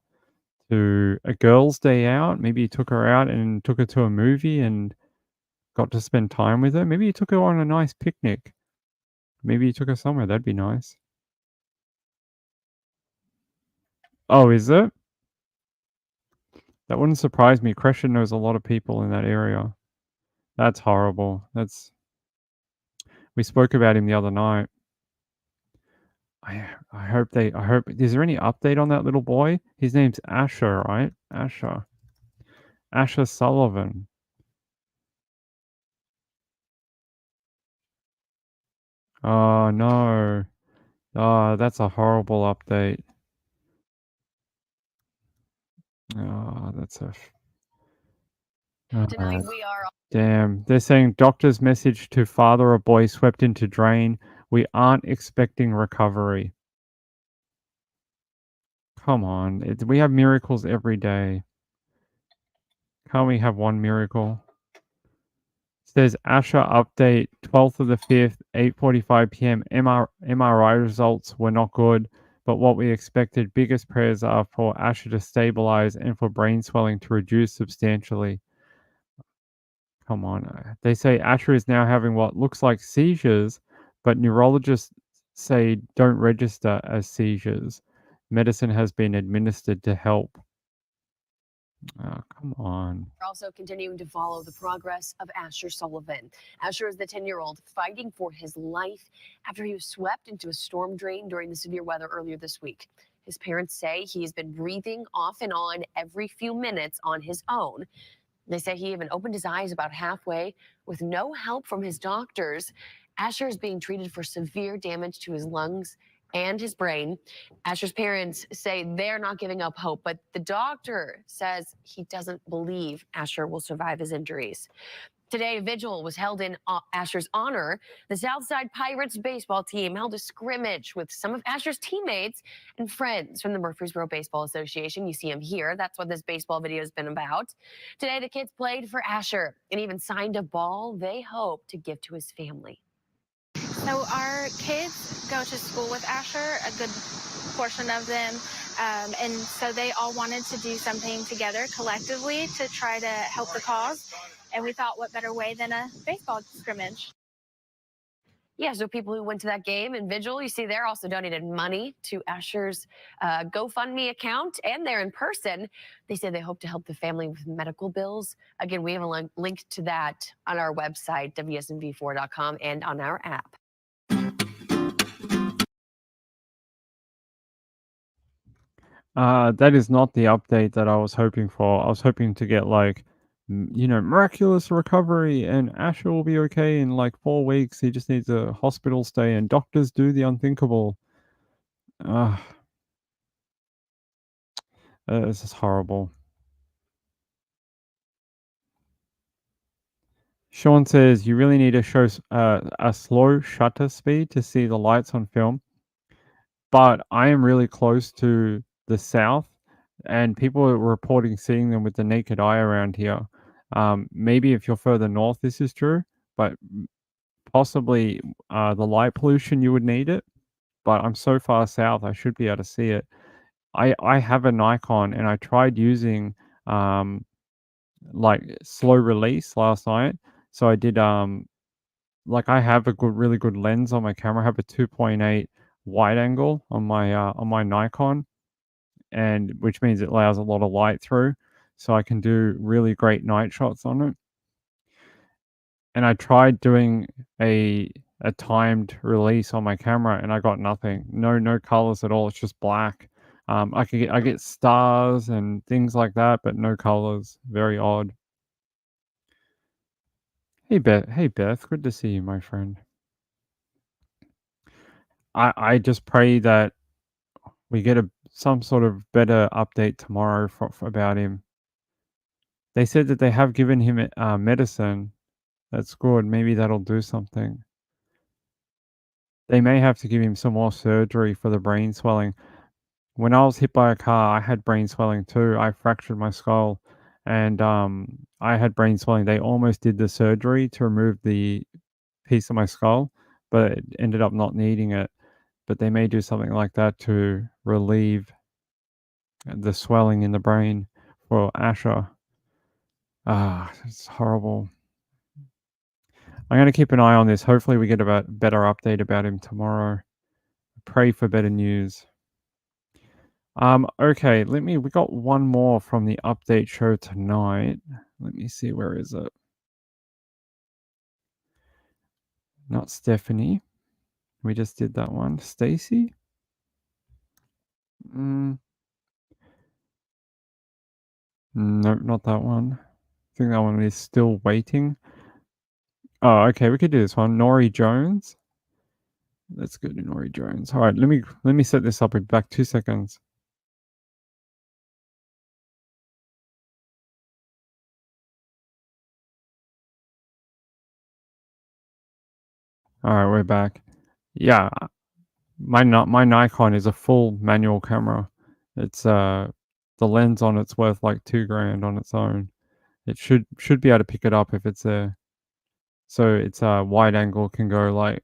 to a girls' day out. Maybe you took her out and took her to a movie and got to spend time with her. Maybe you took her on a nice picnic. Maybe you took her somewhere. That'd be nice. Oh, is it? That wouldn't surprise me. Kresha knows a lot of people in that area. That's horrible. We spoke about him the other night. I hope is there any update on that little boy? His name's Asher, right? Asher Sullivan. Oh no. Oh, that's a horrible update. Oh, that's a Tonight we are. damn. They're saying doctor's message to father of boy swept into drain. We aren't expecting recovery. Come on. We have miracles every day. Can't we have one miracle? Says Asher update 12th of the 5th, 8:45 p.m. MRI results were not good, but what we expected. Biggest prayers are for Asher to stabilize and for brain swelling to reduce substantially. Come on. They say Asher is now having what looks like seizures, but neurologists say don't register as seizures. Medicine has been administered to help. Oh, come on. We're also continuing to follow the progress of Asher Sullivan. Asher is the 10-year-old fighting for his life after he was swept into a storm drain during the severe weather earlier this week. His parents say he has been breathing off and on every few minutes on his own. They say he even opened his eyes about halfway with no help from his doctors. Asher is being treated for severe damage to his lungs and his brain. Asher's parents say they're not giving up hope, but the doctor says he doesn't believe Asher will survive his injuries. Today, a vigil was held in Asher's honor. The Southside Pirates baseball team held a scrimmage with some of Asher's teammates and friends from the Murfreesboro Baseball Association. You see him here. That's what this baseball video has been about. Today, the kids played for Asher and even signed a ball they hope to give to his family. So our kids go to school with Asher, a good portion of them, and so they all wanted to do something together collectively to try to help the cause. And we thought, what better way than a baseball scrimmage? Yeah, so people who went to that game and vigil, you see there, also donated money to Asher's GoFundMe account, and they're in person. They say they hope to help the family with medical bills. Again, we have a link to that on our website, WSMV4.com, and on our app. That is not the update that I was hoping for. I was hoping to get like, miraculous recovery and Asher will be okay in like 4 weeks. He just needs a hospital stay and doctors do the unthinkable. This is horrible. Sean says you really need to show a slow shutter speed to see the lights on film. But I am really close to the south, and people are reporting seeing them with the naked eye around here. Maybe if you're further north, this is true, but possibly the light pollution, you would need it. But I'm so far south, I should be able to see it. I have a Nikon, and I tried using like slow release last night. So I did like I have a really good lens on my camera. I have a 2.8 wide angle on my Nikon, and which means it allows a lot of light through, so I can do really great night shots on it. And I tried doing a timed release on my camera, and I got nothing. No colors at all. It's just black. I get stars and things like that, but no colors. Very odd. Hey Beth, good to see you, my friend. I just pray that we get some sort of better update tomorrow about him. They said that they have given him medicine. That's good. Maybe that'll do something. They may have to give him some more surgery for the brain swelling. When I was hit by a car, I had brain swelling too. I fractured my skull, and I had brain swelling. They almost did the surgery to remove the piece of my skull, but it ended up not needing it. But they may do something like that to relieve the swelling in the brain for Asher. It's horrible. I'm going to keep an eye on this. Hopefully we get a better update about him tomorrow. Pray for better news. Okay, we got one more from the update show tonight. Let me see, where is it? Not Stephanie. We just did that one. Stacy? Nope, not that one. I think that one is still waiting. Oh, okay, we could do this one. Nori Jones. Let's go to Nori Jones. All right, let me set this up. We'll be back 2 seconds. All right, we're back. Yeah, my Nikon is a full manual camera. It's the lens on it's worth like $2,000 on its own. It should be able to pick it up if it's there. So it's a wide angle, can go like,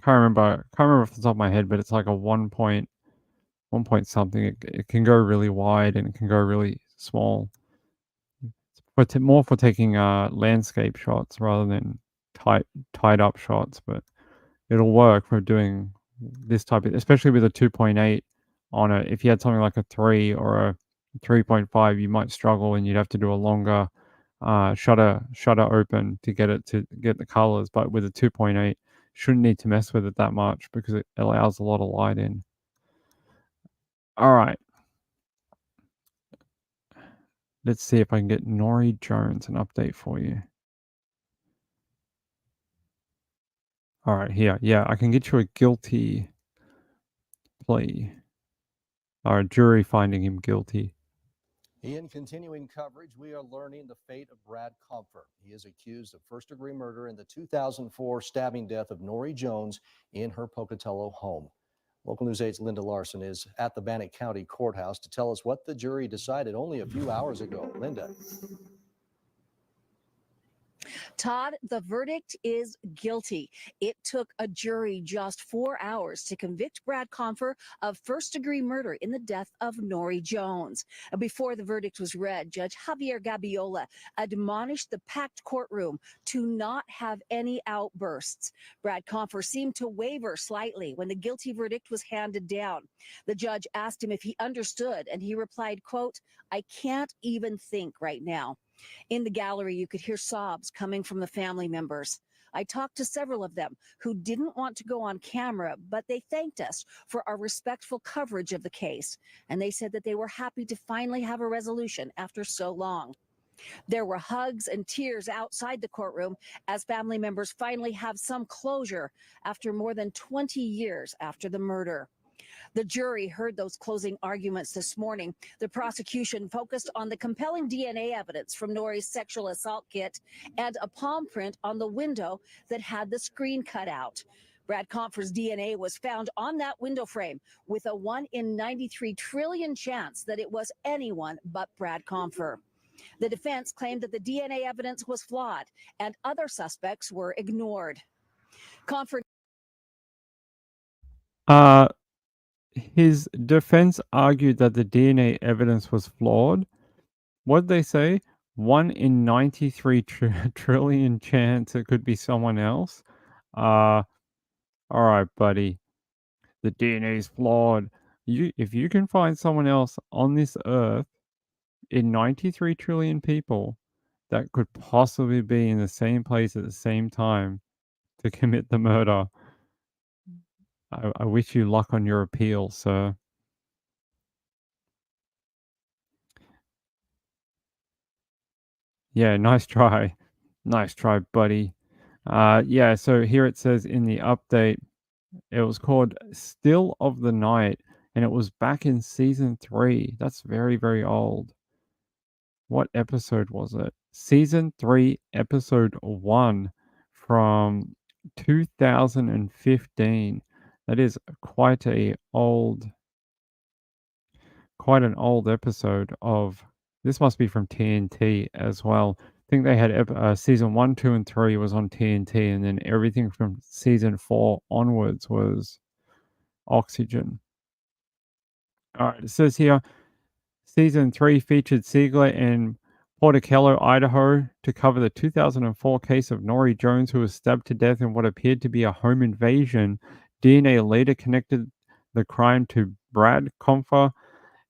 can't remember off the top of my head, but it's like a 1 point something. It can go really wide and it can go really small. It's more for taking landscape shots rather than tied up shots, but it'll work for doing this type of, especially with a 2.8 on it. If you had something like a 3 or a 3.5, you might struggle and you'd have to do a longer shutter open to get the colors. But with a 2.8, shouldn't need to mess with it that much because it allows a lot of light in. All right. Let's see if I can get Nori Jones an update for you. All right, here. Yeah, I can get you a guilty plea. Or jury finding him guilty. In continuing coverage, we are learning the fate of Brad Comfort. He is accused of first-degree murder in the 2004 stabbing death of Nori Jones in her Pocatello home. Local News 8's Linda Larson is at the Bannock County Courthouse to tell us what the jury decided only a few hours ago. Linda. Todd, the verdict is guilty. It took a jury just 4 hours to convict Brad Comfort of first-degree murder in the death of Nori Jones. Before the verdict was read, Judge Javier Gabiola admonished the packed courtroom to not have any outbursts. Brad Comfort seemed to waver slightly when the guilty verdict was handed down. The judge asked him if he understood, and he replied, quote, "I can't even think right now." In the gallery, you could hear sobs coming from the family members. I talked to several of them who didn't want to go on camera, but they thanked us for our respectful coverage of the case. And they said that they were happy to finally have a resolution after so long. There were hugs and tears outside the courtroom as family members finally have some closure after more than 20 years after the murder. The jury heard those closing arguments this morning. The prosecution focused on the compelling DNA evidence from Nori's sexual assault kit and a palm print on the window that had the screen cut out. Brad Comfort's DNA was found on that window frame with a 1 in 93 trillion chance that it was anyone but Brad Comfort. The defense claimed that the DNA evidence was flawed and other suspects were ignored. Comfort. His defense argued that the DNA evidence was flawed. What did they say? 1 in 93 trillion chance it could be someone else? All right, buddy. The DNA is flawed. If you can find someone else on this earth in 93 trillion people that could possibly be in the same place at the same time to commit the murder, I wish you luck on your appeal, sir. Yeah, nice try. Nice try, buddy. Yeah, so here it says in the update, it was called Still of the Night, and it was back in season 3. That's very, very old. What episode was it? Season 3, episode 1 from 2015. That is quite an old episode of. This must be from TNT as well. I think they had season 1, 2, and 3 was on TNT, and then everything from season 4 onwards was Oxygen. All right, it says here, season 3 featured Siegler in Pocatello, Idaho, to cover the 2004 case of Nori Jones, who was stabbed to death in what appeared to be a home invasion. DNA later connected the crime to Brad Comfort.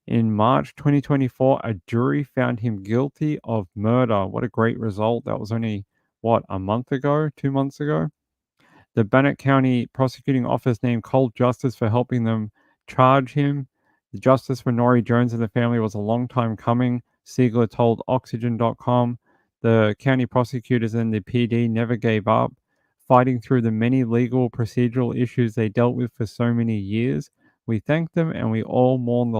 In March 2024, a jury found him guilty of murder. What a great result. That was only, a month ago? 2 months ago? The Bannock County Prosecuting Office named Cold Justice for helping them charge him. The justice for Nori Jones and the family was a long time coming, Siegler told Oxygen.com. The county prosecutors and the PD never gave up, fighting through the many legal procedural issues they dealt with for so many years. We thank them, and we all mourn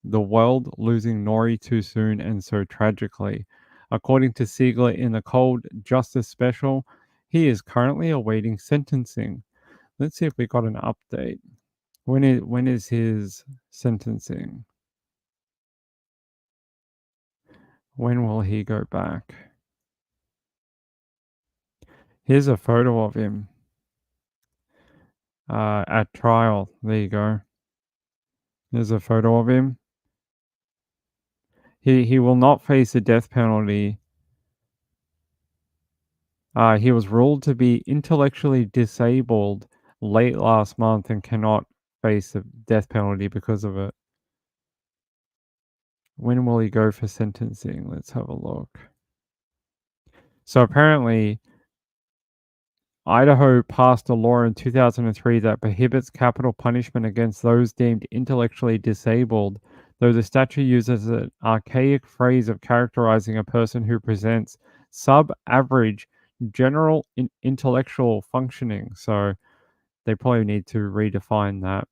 the world losing Nori too soon and so tragically. According to Siegler in the Cold Justice special, he is currently awaiting sentencing. Let's see if we got an update. When is his sentencing? When will he go back? Here's a photo of him at trial. There you go. There's a photo of him. He will not face the death penalty. He was ruled to be intellectually disabled late last month and cannot face the death penalty because of it. When will he go for sentencing? Let's have a look. So apparently, Idaho passed a law in 2003 that prohibits capital punishment against those deemed intellectually disabled, though the statute uses an archaic phrase of characterizing a person who presents sub-average general intellectual functioning. So They probably need to redefine that.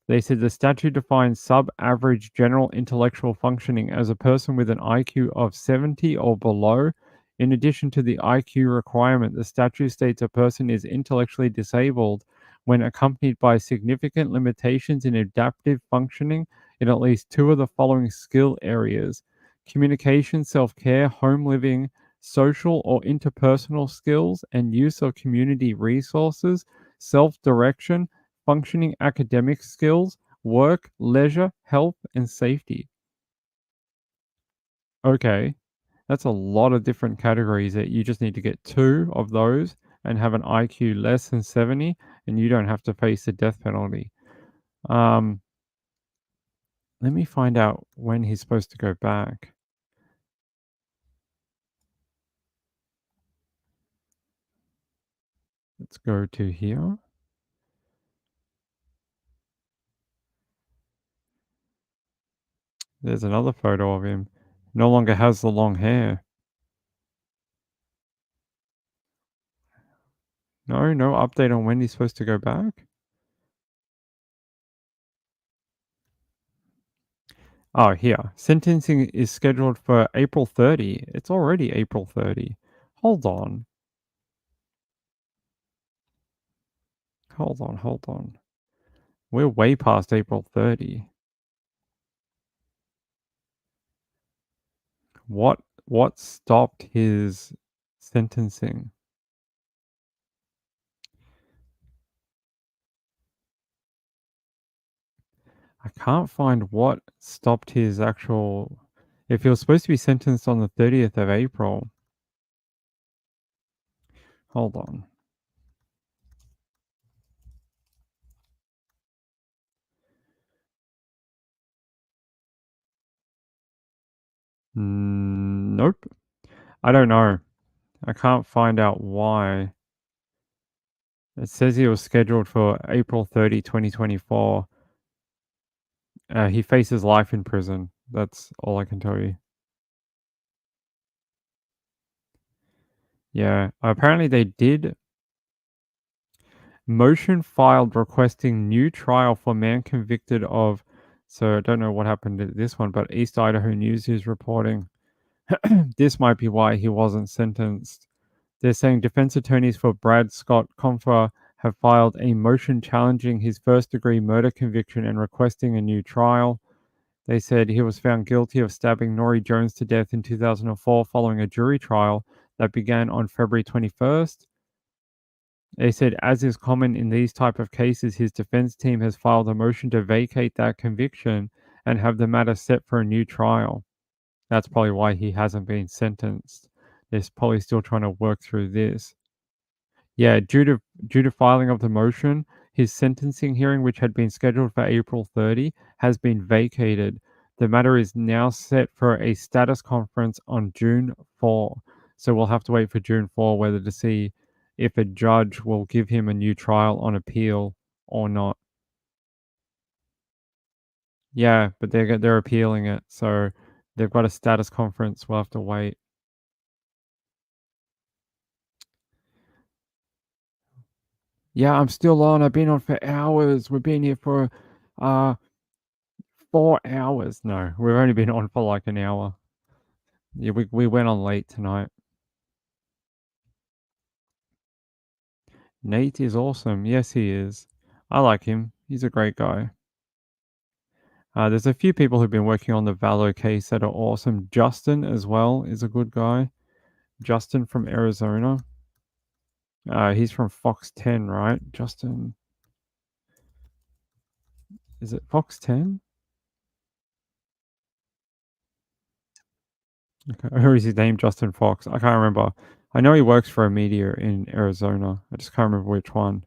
They said the statute defines sub-average general intellectual functioning as a person with an IQ of 70 or below. In addition to the IQ requirement, the statute states a person is intellectually disabled when accompanied by significant limitations in adaptive functioning in at least 2 of the following skill areas: communication, self-care, home living, social or interpersonal skills, and use of community resources, self-direction, functioning academic skills, work, leisure, health, and safety. Okay, that's a lot of different categories that you just need to get 2 of those and have an IQ less than 70, and you don't have to face the death penalty. Let me find out when he's supposed to go back. Let's go to here. There's another photo of him. No longer has the long hair. No update on when he's supposed to go back. Oh, here. Sentencing is scheduled for April 30. It's already April 30. Hold on. Hold on. We're way past April 30. What stopped his sentencing? I can't find what stopped his actual... If he was supposed to be sentenced on the 30th of April. Hold on. Nope. I don't know. I can't find out why. It says he was scheduled for April 30, 2024. He faces life in prison. That's all I can tell you. Yeah, apparently they did. Motion filed requesting new trial for man convicted of... So I don't know what happened to this one, but East Idaho News is reporting. This might be why he wasn't sentenced. They're saying defense attorneys for Brad Scott Confer have filed a motion challenging his first-degree murder conviction and requesting a new trial. They said he was found guilty of stabbing Nori Jones to death in 2004 following a jury trial that began on February 21st. They said, as is common in these type of cases, his defense team has filed a motion to vacate that conviction and have the matter set for a new trial. That's probably why he hasn't been sentenced. They're probably still trying to work through this. Yeah, due to filing of the motion, his sentencing hearing, which had been scheduled for April 30, has been vacated. The matter is now set for a status conference on June 4. So we'll have to wait for June 4 whether to see if a judge will give him a new trial on appeal or not. Yeah, but they're appealing it, so they've got a status conference. We'll have to wait. Yeah, I'm still on. I've been on for hours. We've been here for 4 hours. No, we've only been on for like an hour. Yeah, we went on late tonight. Nate is awesome. Yes, he is. I like him. He's a great guy. There's a few people who've been working on the Valo case that are awesome. Justin as well is a good guy. Justin from Arizona. He's from Fox 10, right? Justin. Is it Fox 10? Okay. Or is his name Justin Fox? I can't remember. I know he works for a media in Arizona. I just can't remember which one.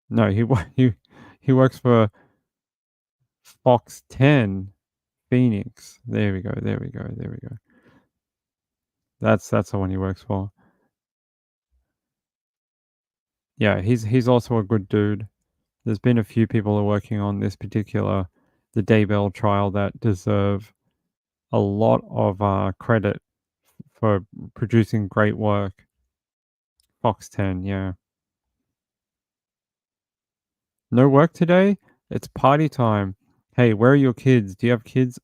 No, he works for Fox 10 Phoenix. There we go. That's the one he works for. Yeah, he's also a good dude. There's been a few people who are working on this particular, the Daybell trial, that deserve a lot of credit for producing great work. Fox 10, yeah. No work today? It's party time. Hey, where are your kids? Do you have kids?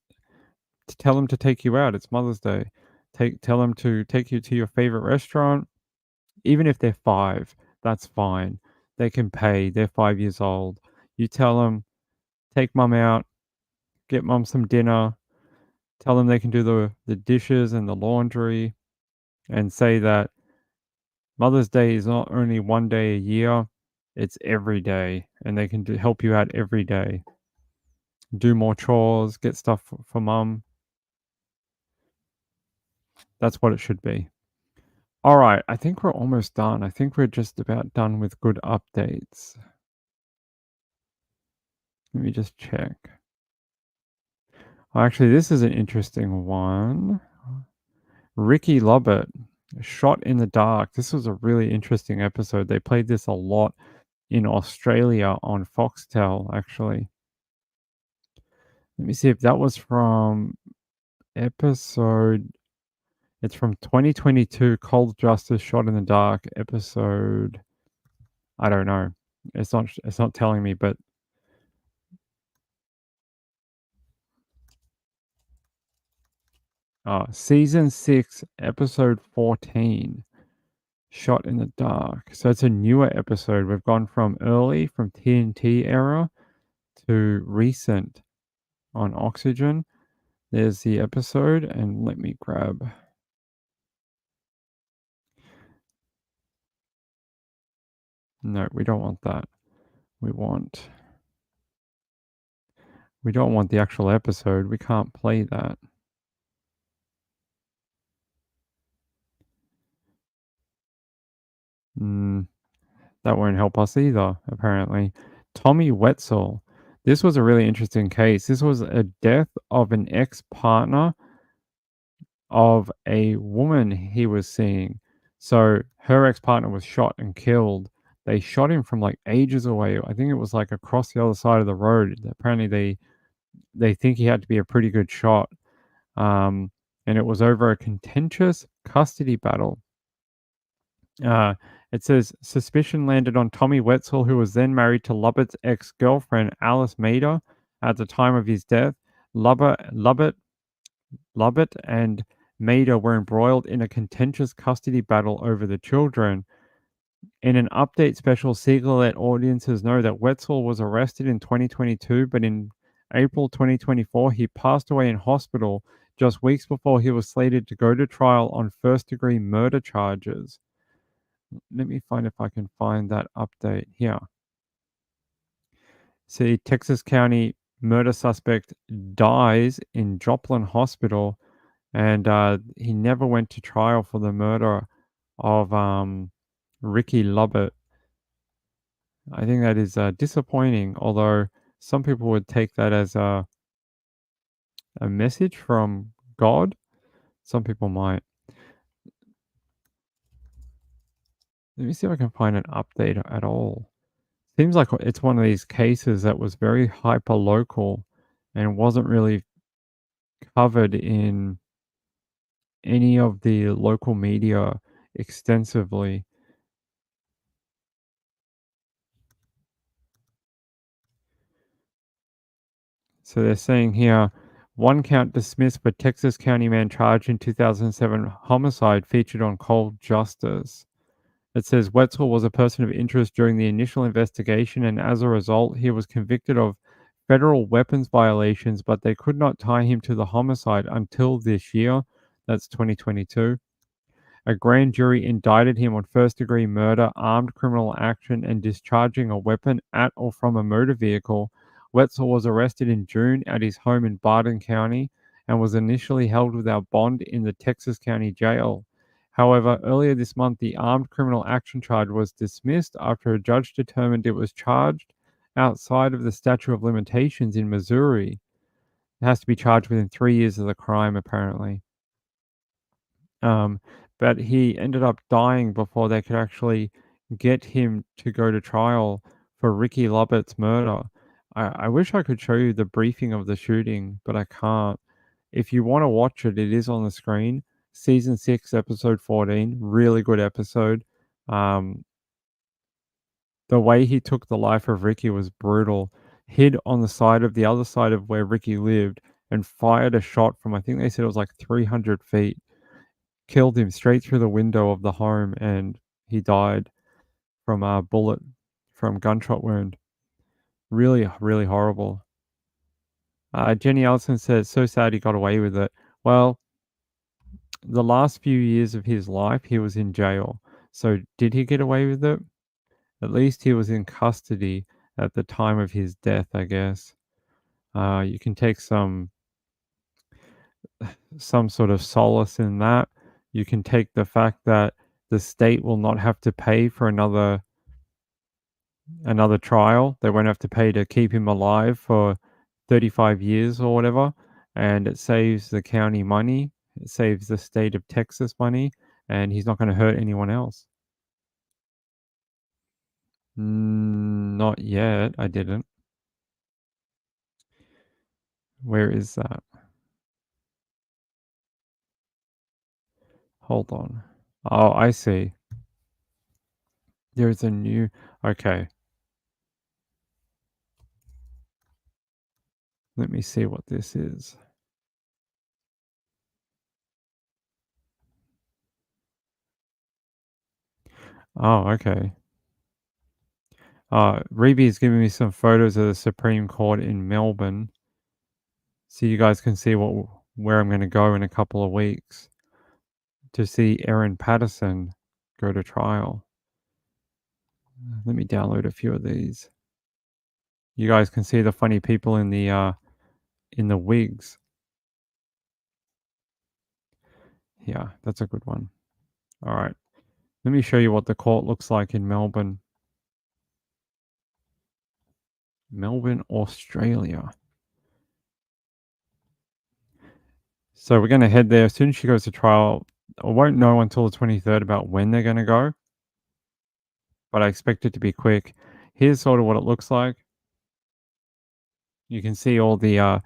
Tell them to take you out. It's Mother's Day. Tell them to take you to your favorite restaurant. Even if they're 5, that's fine. They can pay. They're 5 years old. You tell them, take mum out, get mum some dinner, tell them they can do the dishes and the laundry, and say that Mother's Day is not only one day a year, it's every day, and they can help you out every day. Do more chores, get stuff for mum. That's what it should be. All right, I think we're almost done. I think we're just about done with good updates. Let me just check. Oh, actually, this is an interesting one. Ricky Lobert, shot in the dark. This was a really interesting episode. They played this a lot in Australia on Foxtel, actually. Let me see if that was from episode. It's from 2022, Cold Justice, Shot in the Dark, episode. I don't know. It's not telling me, but season 6, episode 14, Shot in the Dark. So it's a newer episode. We've gone from early, from TNT era, to recent on Oxygen. There's the episode, and let me grab. No, we don't want that. We don't want the actual episode. We can't play that. That won't help us either, apparently. Tommy Wetzel. This was a really interesting case. This was a death of an ex-partner of a woman he was seeing. So her ex-partner was shot and killed. They shot him from like ages away. I think it was like across the other side of the road. Apparently they think he had to be a pretty good shot. And it was over a contentious custody battle. It says suspicion landed on Tommy Wetzel, who was then married to Lobert's ex-girlfriend Alice Mader at the time of his death. Lobert and Mader were embroiled in a contentious custody battle over the children. In an update special, Siegel let audiences know that Wetzel was arrested in 2022, but in April 2024, he passed away in hospital just weeks before he was slated to go to trial on first-degree murder charges. Let me find if I can find that update here. See, Texas County murder suspect dies in Joplin Hospital, and he never went to trial for the murder of Ricky Lobert. I think that is disappointing, although some people would take that as a message from God. Some people might. Let me see if I can find an update at all. Seems like it's one of these cases that was very hyper-local and wasn't really covered in any of the local media extensively. So they're saying here, one count dismissed but Texas County man charged in 2007 homicide featured on Cold Justice. It says Wetzel was a person of interest during the initial investigation, and as a result, he was convicted of federal weapons violations, but they could not tie him to the homicide until this year. That's 2022. A grand jury indicted him on first-degree murder, armed criminal action, and discharging a weapon at or from a motor vehicle. Wetzel was arrested in June at his home in Barton County and was initially held without bond in the Texas County Jail. However, earlier this month, the armed criminal action charge was dismissed after a judge determined it was charged outside of the statute of limitations in Missouri. It has to be charged within 3 years of the crime, apparently. But he ended up dying before they could actually get him to go to trial for Ricky Lobert's murder. I wish I could show you the briefing of the shooting, but I can't. If you want to watch it, it is on the screen. Season 6, episode 14. Really good episode. The way he took the life of Ricky was brutal. Hid on the other side of where Ricky lived and fired a shot from, I think they said it was like 300 feet. Killed him straight through the window of the home, and he died from a bullet, from gunshot wound. Really, really horrible. Jenny Ellison says, so sad he got away with it. Well, the last few years of his life, he was in jail. So did he get away with it? At least he was in custody at the time of his death, I guess. You can take some sort of solace in that. You can take the fact that the state will not have to pay for another trial. They won't have to pay to keep him alive for 35 years or whatever, and it saves the county money. It saves the state of Texas money, and he's not going to hurt anyone else. Not yet. I didn't. Where is that? Hold on. Oh, I see. There's a new... Okay. Let me see what this is. Oh, okay. Reeby's giving me some photos of the Supreme Court in Melbourne, so you guys can see where I'm going to go in a couple of weeks to see Erin Patterson go to trial. Let me download a few of these. You guys can see the funny people in the wigs. Yeah, that's a good one. All right. Let me show you what the court looks like in Melbourne. Melbourne, Australia. So we're going to head there. As soon as she goes to trial, I won't know until the 23rd about when they're going to go, but I expect it to be quick. Here's sort of what it looks like. You can see all the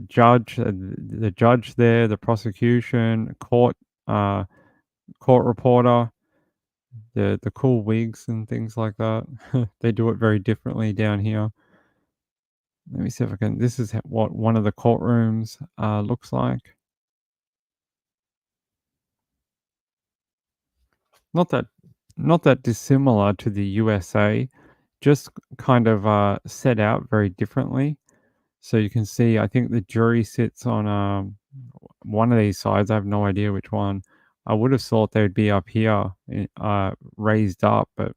judge there, the prosecution, court reporter, the cool wigs and things like that. They do it very differently down here. Let me see if I can. This is what one of the courtrooms looks like. Not that dissimilar to the USA, just kind of set out very differently. So you can see, I think the jury sits on one of these sides. I have no idea which one. I would have thought they would be up here, raised up, but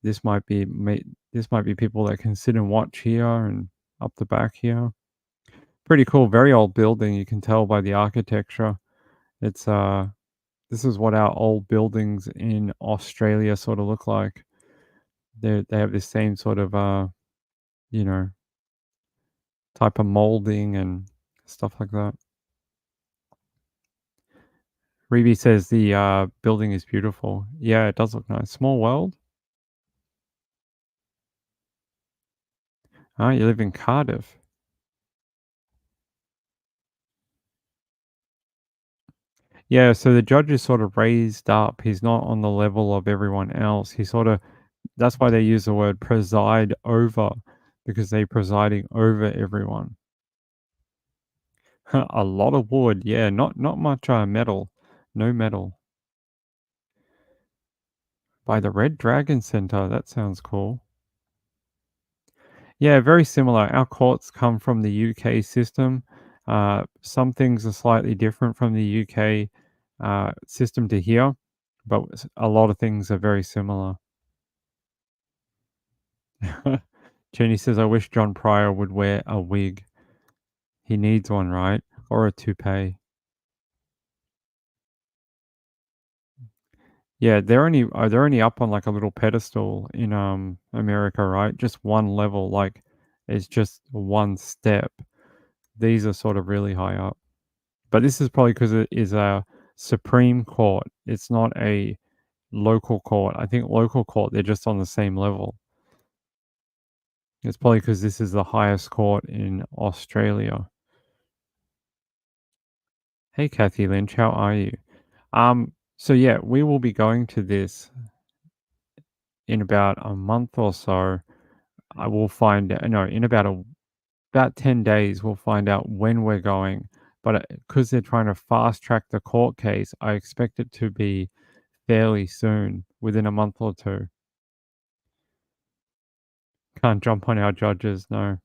this might be people that can sit and watch here and up the back here. Pretty cool, very old building. You can tell by the architecture. It's this is what our old buildings in Australia sort of look like. They have this same sort of type of molding and stuff like that. Reeby says the building is beautiful. Yeah, it does look nice. Small world. Ah, you live in Cardiff. Yeah, so the judge is sort of raised up. He's not on the level of everyone else. That's why they use the word preside over, because they're presiding over everyone. A lot of wood, yeah, not much metal. No metal. By the Red Dragon Center, that sounds cool. Yeah, very similar. Our courts come from the UK system. Some things are slightly different from the UK system to here, but a lot of things are very similar. Jenny says, I wish John Pryor would wear a wig. He needs one, right? Or a toupee. Yeah, they're only up on like a little pedestal in America, right? Just one level, like it's just one step. These are sort of really high up. But this is probably because it is a Supreme Court. It's not a local court. I think local court, they're just on the same level. It's probably because this is the highest court in Australia. Hey, Kathy Lynch, how are you? So yeah, we will be going to this in about a month or so, I will find out. No, in about 10 days, we'll find out when we're going. But because they're trying to fast track the court case, I expect it to be fairly soon, within a month or two. Can't jump on our judges, no.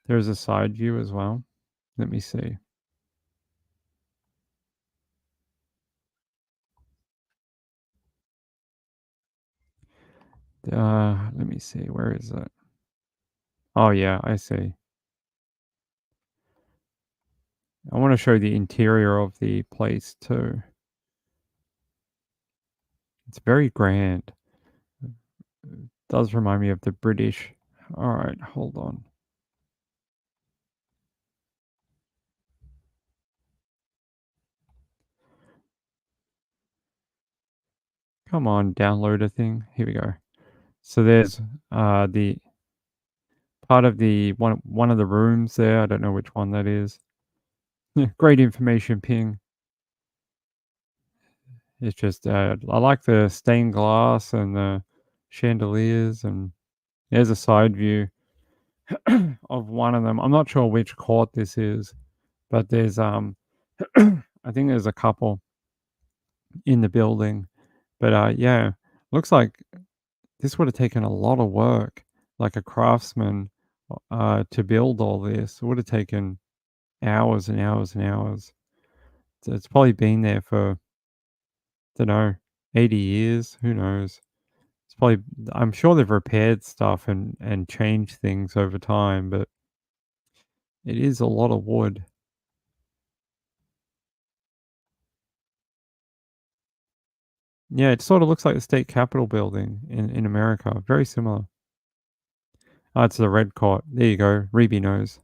There's a side view as well. Let me see. Let me see. Where is it? Oh, yeah, I see. I want to show the interior of the place too. It's very grand. Does remind me of the British. All right, hold on. Come on, download a thing. Here we go. So there's the part of the one of the rooms there. I don't know which one that is. Great information ping. It's just I like the stained glass and the chandeliers, and there's a side view of one of them. I'm not sure which court this is, but there's I think there's a couple in the building. But yeah, looks like this would have taken a lot of work, like a craftsman, to build all this. It would have taken hours and hours and hours. So it's probably been there for, I don't know, 80 years. Who knows? It's probably, I'm sure they've repaired stuff and changed things over time, but it is a lot of wood. Yeah, it sort of looks like the state capitol building in America. Very similar. Oh, it's the red court. There you go. Reby knows.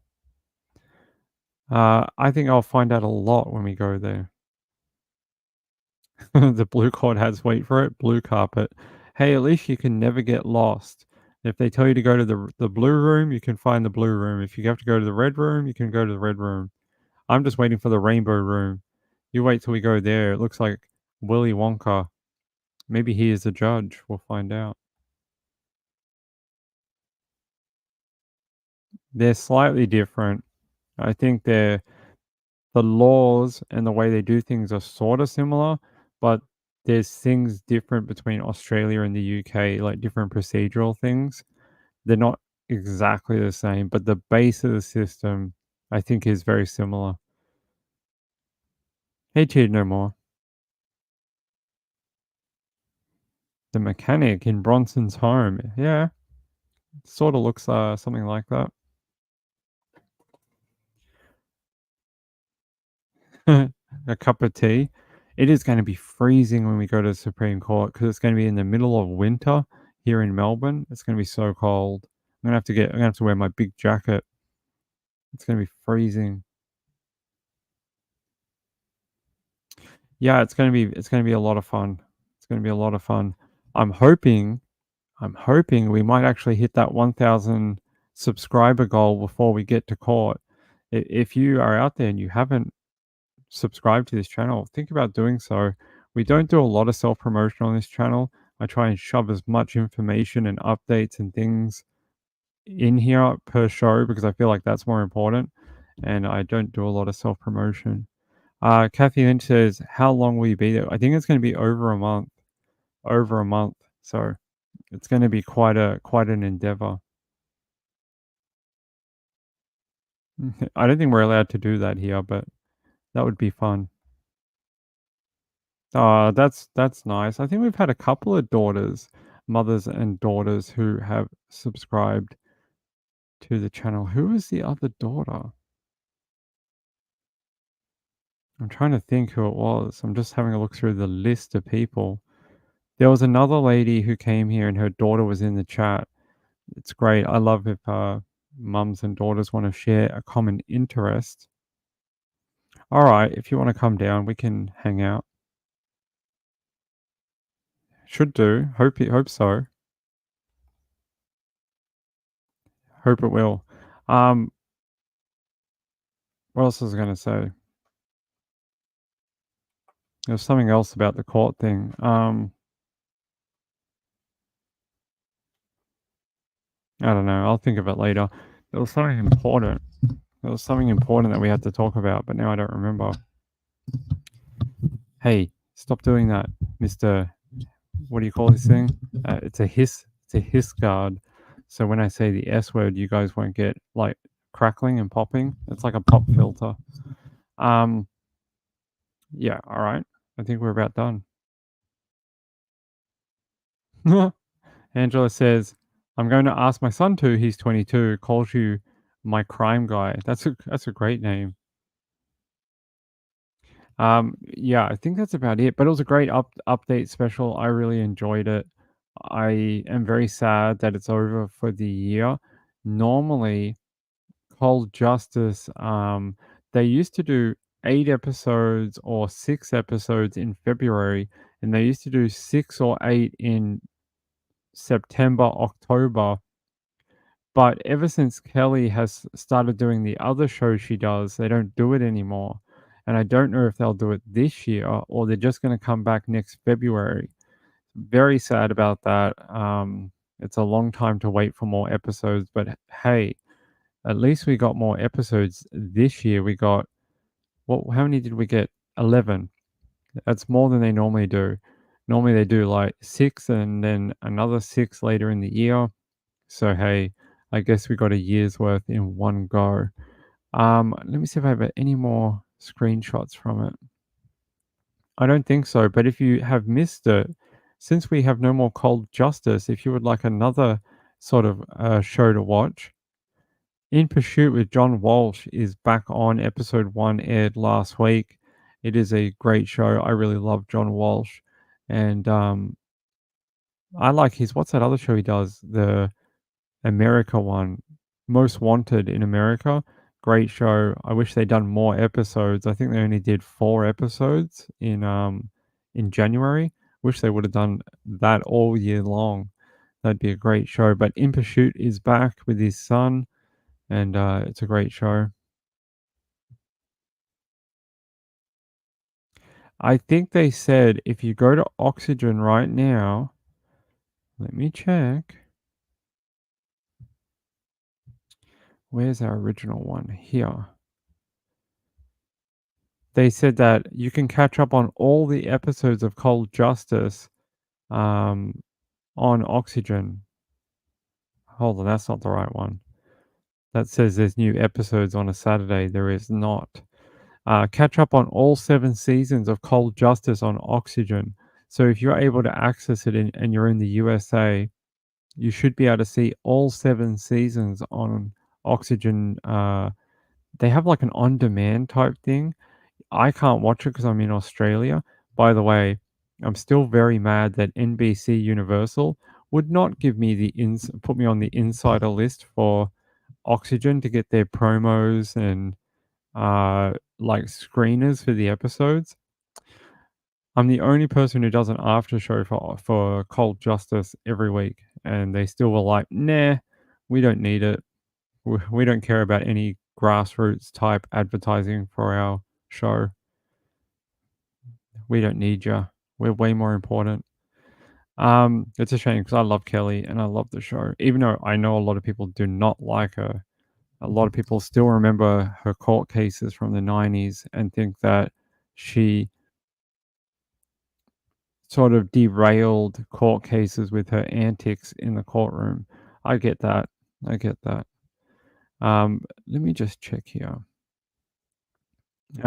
I think I'll find out a lot when we go there. The blue court has, wait for it, blue carpet. Hey, at least you can never get lost. If they tell you to go to the blue room, you can find the blue room. If you have to go to the red room, you can go to the red room. I'm just waiting for the rainbow room. You wait till we go there. It looks like Willy Wonka. Maybe he is a judge. We'll find out. They're slightly different. I think the laws and the way they do things are sort of similar, but there's things different between Australia and the UK, like different procedural things. They're not exactly the same, but the base of the system, I think, is very similar. Hey, Cheated No More. The mechanic in Bronson's home. Yeah. Sort of looks something like that. A cup of tea. It is going to be freezing when we go to the Supreme Court because it's going to be in the middle of winter here in Melbourne. It's going to be so cold. I'm going to have to wear my big jacket. It's going to be freezing. Yeah, it's going to be a lot of fun. It's going to be a lot of fun. I'm hoping we might actually hit that 1,000 subscriber goal before we get to court. If you are out there and you haven't subscribed to this channel, think about doing so. We don't do a lot of self-promotion on this channel. I try and shove as much information and updates and things in here per show because I feel like that's more important, and I don't do a lot of self-promotion. Kathy Lynch says, how long will you be there? I think it's going to be over a month. So it's going to be quite an endeavor. I don't think we're allowed to do that here, but that would be fun. That's nice. I think we've had a couple of mothers and daughters who have subscribed to the channel. Who is the other daughter? I'm trying to think who it was. I'm just having a look through the list of people. There was another lady who came here and her daughter was in the chat. It's great. I love if mums and daughters want to share a common interest. All right, if you want to come down, we can hang out. Should do. Hope so. Hope it will. What else was I going to say? There's something else about the court thing. I don't know. I'll think of it later. There was something important. There was something important that we had to talk about, but now I don't remember. Hey, stop doing that, Mr. What do you call this thing? It's a hiss. It's a hiss guard. So when I say the S word, you guys won't get like crackling and popping. It's like a pop filter. Yeah. All right. I think we're about done. Angela says, "I'm going to ask my son to. He's 22. Calls you my crime guy." That's a great name. Yeah, I think that's about it. But it was a great update special. I really enjoyed it. I am very sad that it's over for the year. Normally, Cold Justice, they used to do 8 episodes or 6 episodes in February, and they used to do 6 or 8 in September, October. But ever since Kelly has started doing the other show she does, they don't do it anymore. And I don't know if they'll do it this year or they're just going to come back next February. Very sad about that. It's a long time to wait for more episodes, but hey, at least we got more episodes this year. We got, how many did we get? 11. That's more than they normally do. Normally they do like 6 and then another 6 later in the year. So hey, I guess we got a year's worth in one go. Let me see if I have any more screenshots from it. I don't think so, but if you have missed it, since we have no more Cold Justice, if you would like another sort of show to watch, In Pursuit with John Walsh is back on. Episode 1 aired last week. It is a great show. I really love John Walsh. And I like his, what's that other show he does? The America one, Most Wanted in America. Great show. I wish they'd done more episodes. I think they only did 4 episodes in January. Wish they would have done that all year long. That'd be a great show. But In Pursuit is back with his son, and it's a great show. I think they said if you go to Oxygen right now, let me check. Where's our original one? Here. They said that you can catch up on all the episodes of Cold Justice on Oxygen. Hold on, that's not the right one. That says there's new episodes on a Saturday. There is not. Catch up on all 7 seasons of Cold Justice on Oxygen. So if you're able to access it and you're in the USA, you should be able to see all 7 seasons on Oxygen. They have like an on-demand type thing. I can't watch it because I'm in Australia. By the way, I'm still very mad that NBC Universal would not give me put me on the insider list for Oxygen to get their promos and like screeners for the episodes. I'm the only person who does an after show for Cold Justice every week, and they still were like, "Nah, we don't need it. We don't care about any grassroots type advertising for our show. We don't need you. We're way more important." It's a shame because I love Kelly and I love the show, even though I know a lot of people do not like her. A lot of people still remember her court cases from the 90s and think that she sort of derailed court cases with her antics in the courtroom. I get that. I get that. Let me just check here.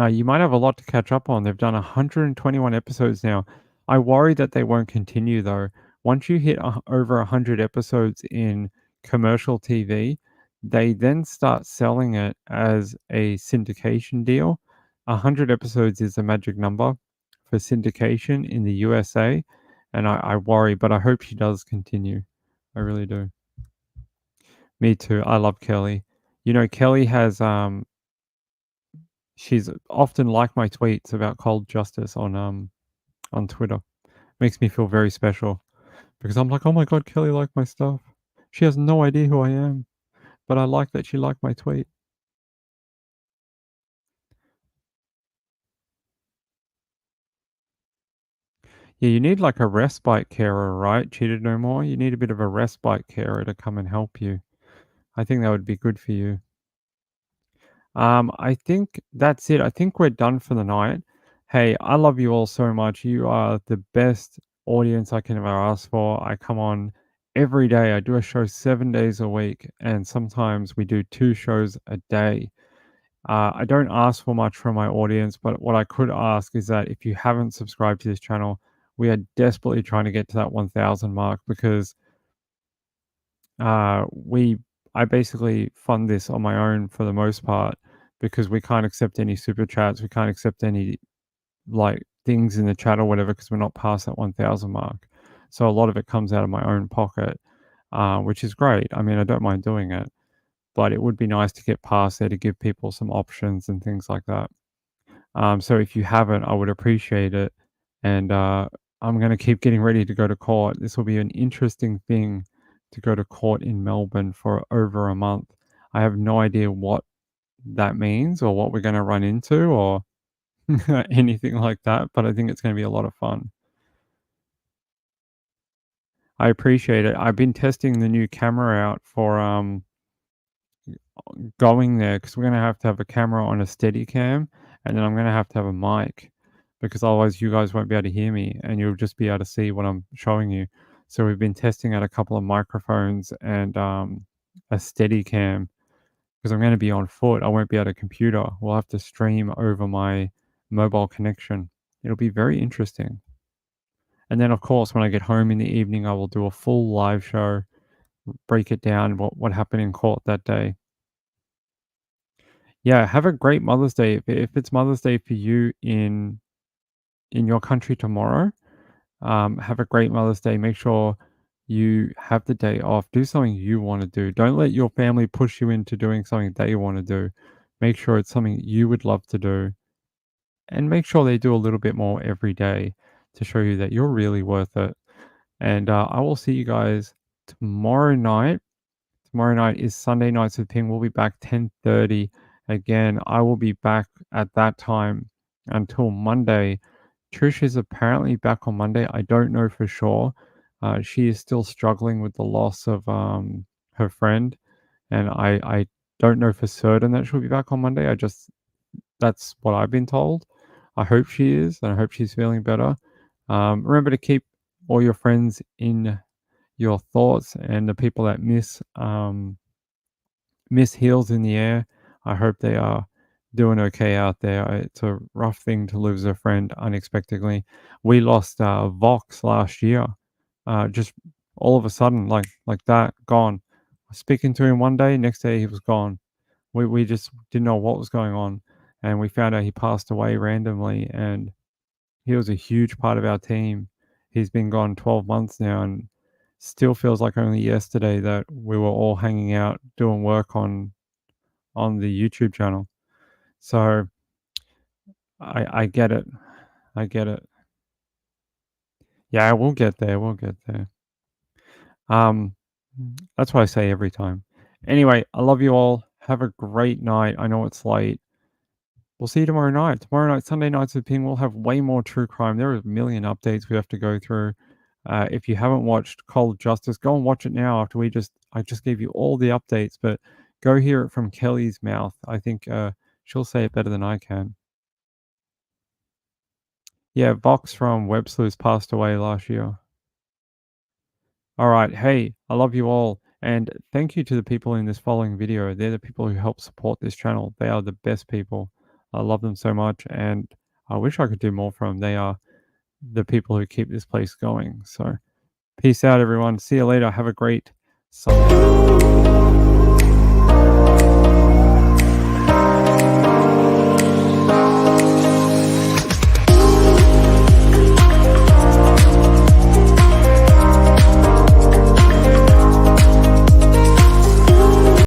You might have a lot to catch up on. They've done 121 episodes now. I worry that they won't continue though. Once you hit over 100 episodes in commercial TV, they then start selling it as a syndication deal. 100 episodes is a magic number for syndication in the USA, and I worry, but I hope she does continue. I really do. Me too. I love Kelly. You know, Kelly has she's often liked my tweets about Cold Justice on Twitter. Makes me feel very special because I'm like, oh my god, Kelly liked my stuff. She has no idea who I am, but I like that she liked my tweet. Yeah, you need like a respite carer, right? Cheated no more. You need a bit of a respite carer to come and help you. I think that would be good for you. I think that's it. I think we're done for the night. Hey, I love you all so much. You are the best audience I can ever ask for. I come on every day. I do a show 7 days a week, and sometimes we do 2 shows a day. I don't ask for much from my audience, but what I could ask is that if you haven't subscribed to this channel, we are desperately trying to get to that 1,000 mark because I basically fund this on my own for the most part because we can't accept any super chats. We can't accept any like things in the chat or whatever because we're not past that 1,000 mark. So a lot of it comes out of my own pocket, which is great. I mean, I don't mind doing it, but it would be nice to get past there to give people some options and things like that. So if you haven't, I would appreciate it. And I'm going to keep getting ready to go to court. This will be an interesting thing to go to court in Melbourne for over a month. I have no idea what that means or what we're going to run into or anything like that, but I think it's going to be a lot of fun. I appreciate it. I've been testing the new camera out for going there because we're going to have a camera on a Steadicam, and then I'm going to have a mic because otherwise you guys won't be able to hear me and you'll just be able to see what I'm showing you. So we've been testing out a couple of microphones and a Steadicam because I'm going to be on foot. I won't be at a computer. We'll have to stream over my mobile connection. It'll be very interesting. And then, of course, when I get home in the evening, I will do a full live show, break it down, what happened in court that day. Yeah, have a great Mother's Day. If it's Mother's Day for you in your country tomorrow, have a great Mother's Day. Make sure you have the day off. Do something you want to do. Don't let your family push you into doing something they want to do. Make sure it's something you would love to do. And make sure they do a little bit more every day to show you that you're really worth it. And I will see you guys tomorrow night. Tomorrow night is Sunday Nights with Ping. We'll be back 10:30. Again, I will be back at that time until Monday. Trish is apparently back on Monday. I don't know for sure. She is still struggling with the loss of her friend. And I don't know for certain that she'll be back on Monday. That's what I've been told. I hope she is, and I hope she's feeling better. Remember to keep all your friends in your thoughts and the people that miss heels in the air. I hope they are doing okay out there. It's a rough thing to lose a friend unexpectedly. We lost Vox last year. Just all of a sudden, like that, gone. Speaking to him one day, next day he was gone. We just didn't know what was going on. And we found out he passed away randomly, and he was a huge part of our team. He's been gone 12 months now, and still feels like only yesterday that we were all hanging out doing work on the YouTube channel. So I get it. I get it. Yeah, we'll get there. We'll get there. That's what I say every time. Anyway, I love you all. Have a great night. I know it's late. We'll see you tomorrow night. Tomorrow night, Sunday Nights with Ping, we'll have way more true crime. There are a million updates we have to go through. If you haven't watched Cold Justice, go and watch it now after I just gave you all the updates, but go hear it from Kelly's mouth. I think she'll say it better than I can. Yeah, Vox from Web Sleuths passed away last year. All right. Hey, I love you all. And thank you to the people in this following video. They're the people who help support this channel. They are the best people. I love them so much, and I wish I could do more for them. They are the people who keep this place going. So peace out, everyone. See you later. Have a great Sunday.